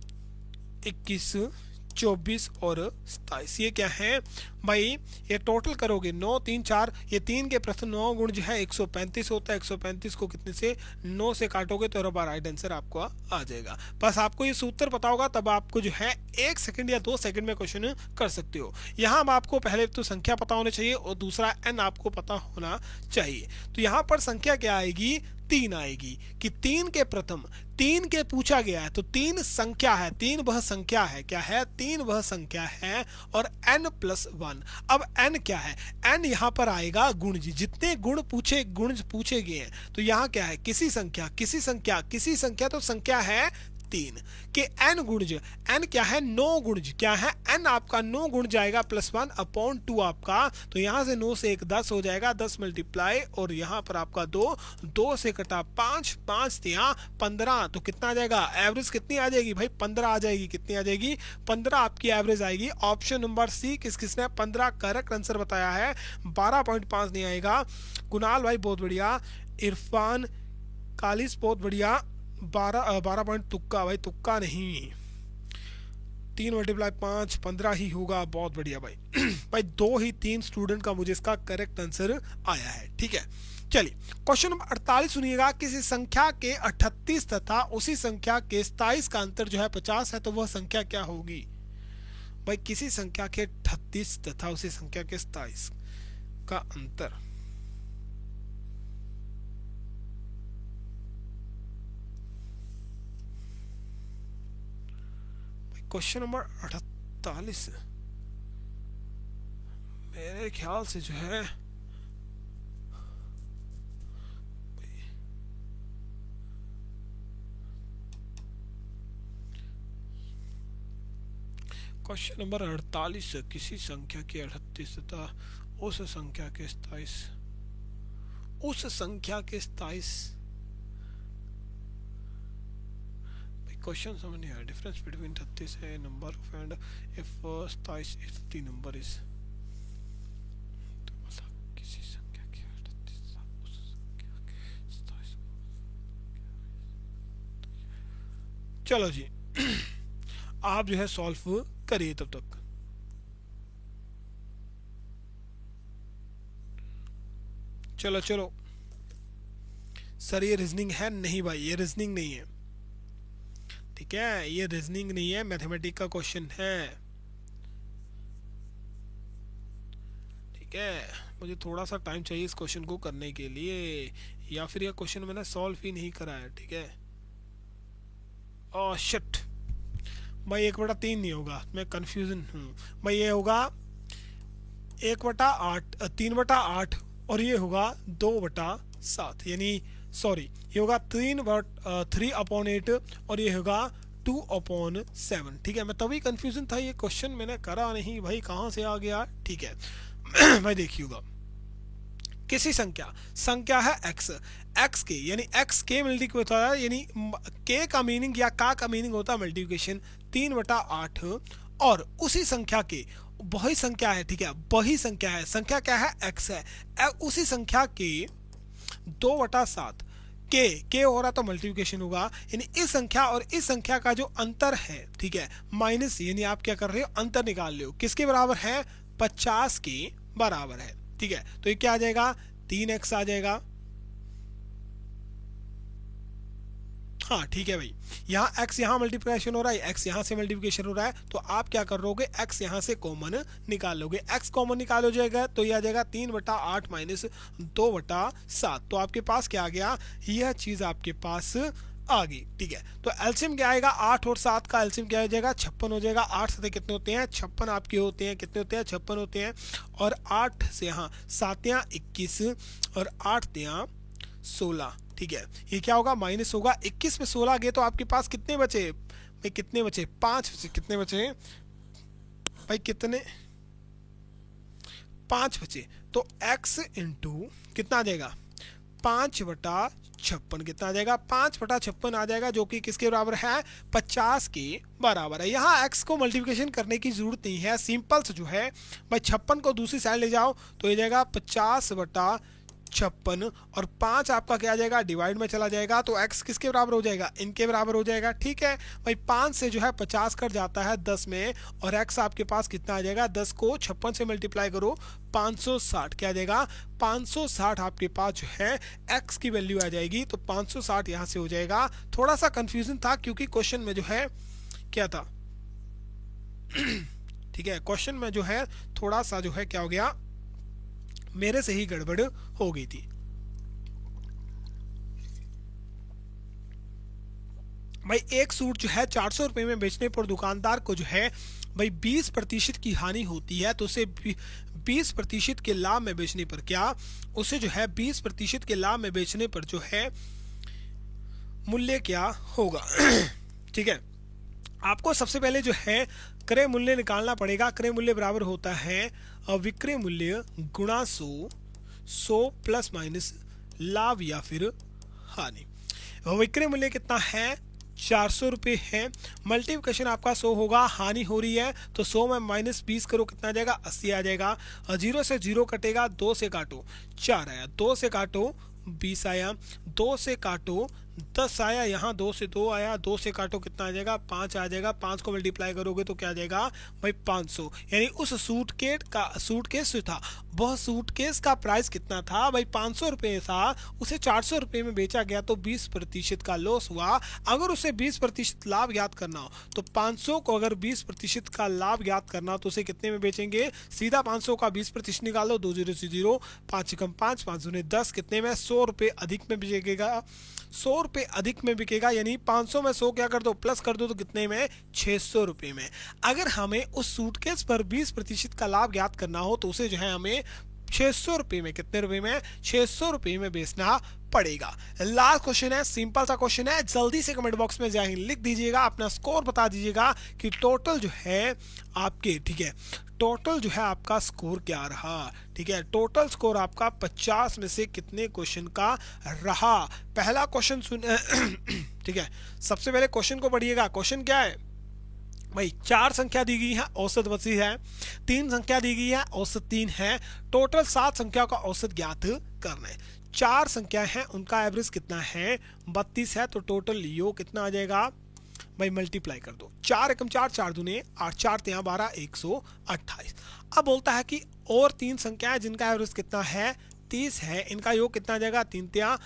21, 24 और 27। ये क्या है भाई, ये टोटल करोगे 9, 3, 4, ये 3 के प्रथम 9 गुण जो है 135 होता है। 135 को कितने से 9 से काटोगे तो राइट आंसर आपको आ जाएगा। बस आपको ये सूत्र पता होगा तब आपको जो है 1 सेकंड या 2 सेकंड में क्वेश्चन कर सकते हो। यहाँ आपको पहले तो संख्या पता होनी चाहिए और दूसरा n आपको पता होना चाहिए। तो यहाँ पर संख्या क्या आएगी, 3 आएगी कि 3 के प्रथम 3 के पूछा गया है तो 3 संख्या है, 3 वह संख्या है, क्या है 3 वह संख्या है और n+1। अब n क्या है, n यहाँ पर आएगा गुण जी, जितने गुण पूछे गए हैं तो यहाँ क्या है किसी संख्या किसी संख्या किसी संख्या, तो संख्या है 3 के n गुणज, n क्या है 9 गुणज, क्या है n आपका 9 गुण जाएगा +1/2 आपका, तो यहाँ से 9 से 1 10 हो जाएगा, 10 मल्टीप्लाई और यहाँ पर आपका 2 से कटा 5, 5 यहाँ 15, तो कितना आ जाएगा, एवरेज कितनी आ जाएगी भाई 15 आ जाएगी। कितनी आ जाएगी 15 आपकी एवरेज आएगी। ऑप्शन नंबर सी किसने 15 करेक्ट आंसर बताया है। 12.5 नहीं आएगा। कुणाल भाई बहुत बढ़िया, इरफान कालिस बहुत बढ़िया, 12 पॉइंट तुक्का भाई, तुक्का नहीं, 3 × 5 15 ही होगा। बहुत बढ़िया भाई भाई 2 ही 3 स्टूडेंट का मुझे इसका करेक्ट आंसर आया है, ठीक है। चलिए क्वेश्चन नंबर 48 सुनिएगा। किसी संख्या के 38 तथा उसी संख्या के 27 का अंतर जो है 50 है तो वह संख्या क्या होगी भाई। किसी संख्या के 38 तथा उसी संख्या के 27 का अंतर, क्वेश्चन नंबर 48 मेरे ख्याल से जो है क्वेश्चन नंबर 48 किसी संख्या के 38 तथा उस संख्या के 27, उस संख्या के 27 क्वेश्चन समझ नहीं आया। डिफरेंस बिटवीन 38 है number of and if 27 if the number is, तो मतलब किसी संख्या के 38 उस संख्या के 27। चलो जी आप जो है सॉल्व करिए तब तक। चलो चलो सर ये रीजनिंग है नहीं भाई, ये रीजनिंग नहीं है, ठीक है, ये रीजनिंग नहीं है, मैथमेटिक्स का क्वेश्चन है, ठीक है। मुझे थोड़ा सा टाइम चाहिए इस क्वेश्चन को करने के लिए, या फिर यह क्वेश्चन मैंने सॉल्व ही नहीं करा है, ठीक है। ओह शिट भाई 1/3 नहीं होगा, मैं कंफ्यूजन हूँ भाई। ये होगा 1/8 3/8 और ये होगा 2/7, यानी सॉरी ये होगा 3/8 और ये होगा 2/7, ठीक है। मैं तभी कंफ्यूजन था, ये क्वेश्चन मैंने करा नहीं भाई, कहाँ से आ गया, ठीक है भाई देखिएगा। किसी संख्या है x के, यानी x के मल्टीप्लाई होता है, यानी k का मीनिंग या का मीनिंग होता है मल्टीप्लिकेशन 3/8 और उसी संख्या के वही संख्या है, ठीक है, वही संख्या है, संख्या क्या है x है, उसी संख्या के 2/7 के हो रहा तो मल्टीप्लिकेशन होगा, यानी इस संख्या और इस संख्या का जो अंतर है, ठीक है, माइनस, यानी आप क्या कर रहे हो अंतर निकाल रहे हो, किसके बराबर है 50 के बराबर है, ठीक है। तो ये क्या आ जाएगा 3x आ जाएगा, हाँ ठीक है भाई। यहाँ x यहाँ मल्टीप्लिकेशन हो रहा है, x यहाँ से मल्टीप्लिकेशन हो रहा है, तो आप क्या कर लोगे x यहाँ से कॉमन निकाल लोगे, x कॉमन निकाल हो जाएगा तो ये आ जाएगा 3/8 माइनस 2/7, तो आपके पास क्या आ गया, यह चीज आपके पास आ गई, ठीक है। तो एलसीएम क्या आएगा 8 और 7 का एलसीएम क्या हो जाएगा 56 हो जाएगा। 8 से कितने होते हैं 56 आपके होते हैं, कितने होते हैं 56 होते हैं, और 8 से यहाँ 7 या 21 और 8 या 16, ठीक है। ये क्या होगा माइनस होगा, 21 में 16 गए तो आपके पास कितने बचे भाई, कितने बचे 5 बचे, कितने बचे भाई, कितने 5 बचे, तो x इंटू कितना आ जाएगा 5/56 कितना आ जाएगा, 5/56 आ जाएगा, जो कि किसके बराबर है, 50 के बराबर है। यहाँ x को मल्टीप्लिकेशन करने की जरूरत नहीं है, सिंपल से जो है भाई 56 को दूसरी साइड ले जाओ तो ये जाएगा 50/56 और 5 आपका क्या आ जाएगा, डिवाइड में चला जाएगा, तो x किसके बराबर हो जाएगा, इनके बराबर हो जाएगा। ठीक है भाई, 5 से जो है 50 कट जाता है 10 में, और x आपके पास कितना आ जाएगा, 10 को 56 से मल्टीप्लाई करो 560 क्या आ जाएगा, 560 आपके पास जो है x की वैल्यू आ जाएगी। तो 560 यहाँ से हो जाएगा। थोड़ा सा कंफ्यूजन था क्योंकि क्वेश्चन में जो है क्या था ठीक है, क्वेश्चन में जो है थोड़ा सा जो है क्या हो गया, मेरे से ही गड़बड़ हो गई थी। भाई एक सूट जो है 400 रुपए में बेचने पर दुकानदार को जो है भाई 20% की हानि होती है, तो उसे 20% के लाभ में बेचने पर क्या, उसे जो है 20% के लाभ में बेचने पर जो है मूल्य क्या होगा ठीक है, आपको सबसे पहले जो है क्रय मूल्य निकालना पड़ेगा। क्रय मूल्य बराबर होता है विक्रय मूल्य गुणा 100 प्लस माइनस लाभ या फिर हानि। विक्रय मूल्य कितना है, 400 रुपये है, मल्टीप्लिकेशन आपका 100 होगा, हानि हो रही है तो 100 में -20 करो कितना आ जाएगा, 80 आ जाएगा। 0 से 0 कटेगा, 2 से काटो 4 आया, 2 से काटो 20 आया, 2 से काटो 10 आया, यहाँ 2 से 2 आया, 2 से काटो कितना आ जाएगा, 5 आ जाएगा, 5 को मल्टीप्लाई करोगे तो क्या आ जाएगा भाई 500। यानी उस सूटकेस जो था वह सूटकेस का प्राइस कितना था भाई 500 रुपये था, उसे 400 रुपये में बेचा गया तो 20% का लॉस हुआ। अगर उसे 20% लाभ याद करना हो तो 500 को अगर 20% का लाभ याद करना हो तो उसे कितने में बेचेंगे, सीधा 500 का 20% निकालो, 2 0 से 0, 5 कम 5, 5 दूनी 10, कितने में 100 रुपये अधिक में बिकेगा, 100 रुपये अधिक में बिकेगा। यानी 500 में 100 क्या कर दो, प्लस कर दो तो कितने में, 600 रुपये में। अगर हमें उस सूटकेस पर 20% का लाभ ज्ञात करना हो तो उसे जो है हमें 600 रुपये में, कितने रुपए में, 600 रुपये में बेचना पड़ेगा। लास्ट क्वेश्चन है, सिंपल सा क्वेश्चन है, जल्दी से कमेंट बॉक्स में जाए लिख दीजिएगा, अपना स्कोर बता दीजिएगा कि टोटल जो है आपके, ठीक है, टोटल जो है आपका स्कोर क्या रहा। ठीक है, टोटल स्कोर आपका 50 में से कितने क्वेश्चन का रहा। पहला क्वेश्चन सुन ठीक है, सबसे पहले क्वेश्चन को पढ़िएगा। क्वेश्चन क्या है भाई, 4 संख्या दी गई है, औसत 32 है, 3 संख्या दी गई है, औसत 3 है, टोटल 7 संख्या का औसत ज्ञात करना है। 4 संख्या है, उनका एवरेज कितना है, 32 है, तो टोटल योग कितना आ जाएगा भाई, मल्टीप्लाई कर दो, 4 एकम 4, 4 दूने 8, 4 तिया 12, 128। अब बोलता है कि और 3 संख्याएं जिनका एवरेज कितना है 30 है, इनका योग कितना आ जाएगा, 3 तिया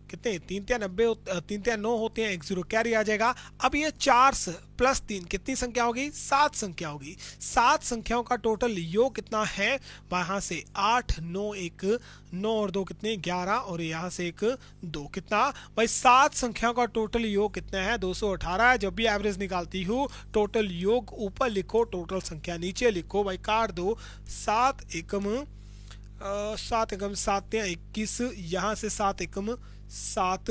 कितने, 3 तिया 90, 3 तिया 9 होते हैं, 1 0 कैरी आ जाएगा। अब ये 4 प्लस 3 कितनी संख्या होगी, 7 संख्या होगी। 7 संख्याओं का टोटल योग कितना है, वहां से 8 9 1 9 और 2 कितने 11, और यहाँ से 1 2 कितना भाई 7 संख्याओं का टोटल योग कितना है 218 है। जब भी एवरेज निकालती हूँ टोटल योग ऊपर लिखो, टोटल संख्या नीचे लिखो भाई, काट दो, 7 एकम 7 एकम 7 21, यहाँ से 7 एकम 7,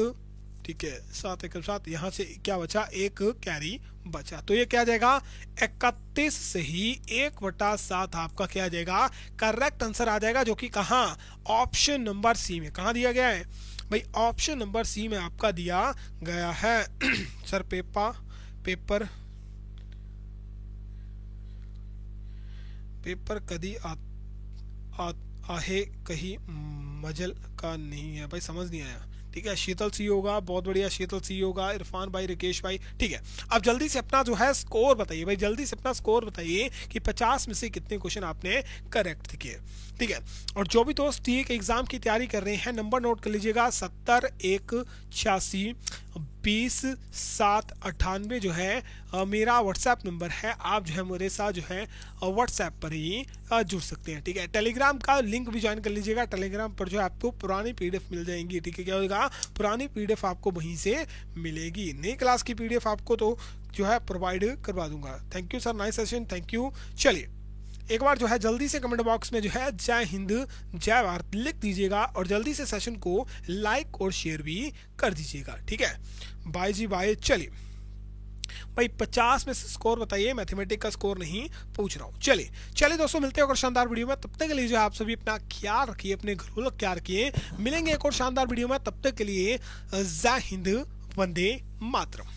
ठीक है, 7 एकम 7, यहाँ से क्या बचा, 1 कैरी बचा, तो ये क्या आ जाएगा 31 से ही 1/7 आपका क्या आ जाएगा, करेक्ट आंसर आ जाएगा, जो कि कहाँ, ऑप्शन नंबर सी में। कहाँ दिया गया है भाई, ऑप्शन नंबर सी में आपका दिया गया है सर। पेपर कदी आहे कहीं मजल का नहीं है भाई, समझ नहीं आया। ठीक है, शीतल सी होगा, बहुत बढ़िया, शीतल सी होगा, इरफान भाई, रिकेश भाई। ठीक है, अब जल्दी से अपना जो है स्कोर बताइए भाई, जल्दी से अपना स्कोर बताइए कि 50 में से कितने क्वेश्चन आपने करेक्ट किए। ठीक है, और जो भी दोस्त टीए के एग्जाम की तैयारी कर रहे हैं नंबर नोट कर लीजिएगा, 70 1 86 20 7 98 जो है मेरा व्हाट्सएप नंबर है। आप जो है मेरे साथ जो है व्हाट्सएप पर ही जुड़ सकते हैं। ठीक है, टेलीग्राम का लिंक भी ज्वाइन कर लीजिएगा, टेलीग्राम पर जो है आपको पुरानी पीडीएफ मिल जाएंगी। ठीक है, क्या होगा, पुरानी पीडीएफ आपको वहीं से मिलेगी, नई क्लास की पीडीएफ आपको तो जो है प्रोवाइड करवा दूंगा। Thank you sir, nice session, thank you. चलिए एक बार जो है जल्दी से कमेंट बॉक्स में जो है जय हिंद जय भारत लिख दीजिएगा, और जल्दी से सेशन को लाइक और शेयर भी कर दीजिएगा। ठीक है, बाय जी बाय। चलिए भाई 50 में से स्कोर बताइए, मैथमेटिक्स का स्कोर नहीं पूछ रहा हूँ। चलिए चलिए दोस्तों, मिलते हैं एक और शानदार वीडियो में। तब तक के लिए जो है आप सभी अपना ख्याल रखिए, अपने घरों का ख्याल रखिए। मिलेंगे एक और शानदार वीडियो में, तब तक के लिए जय हिंद, वंदे मातरम।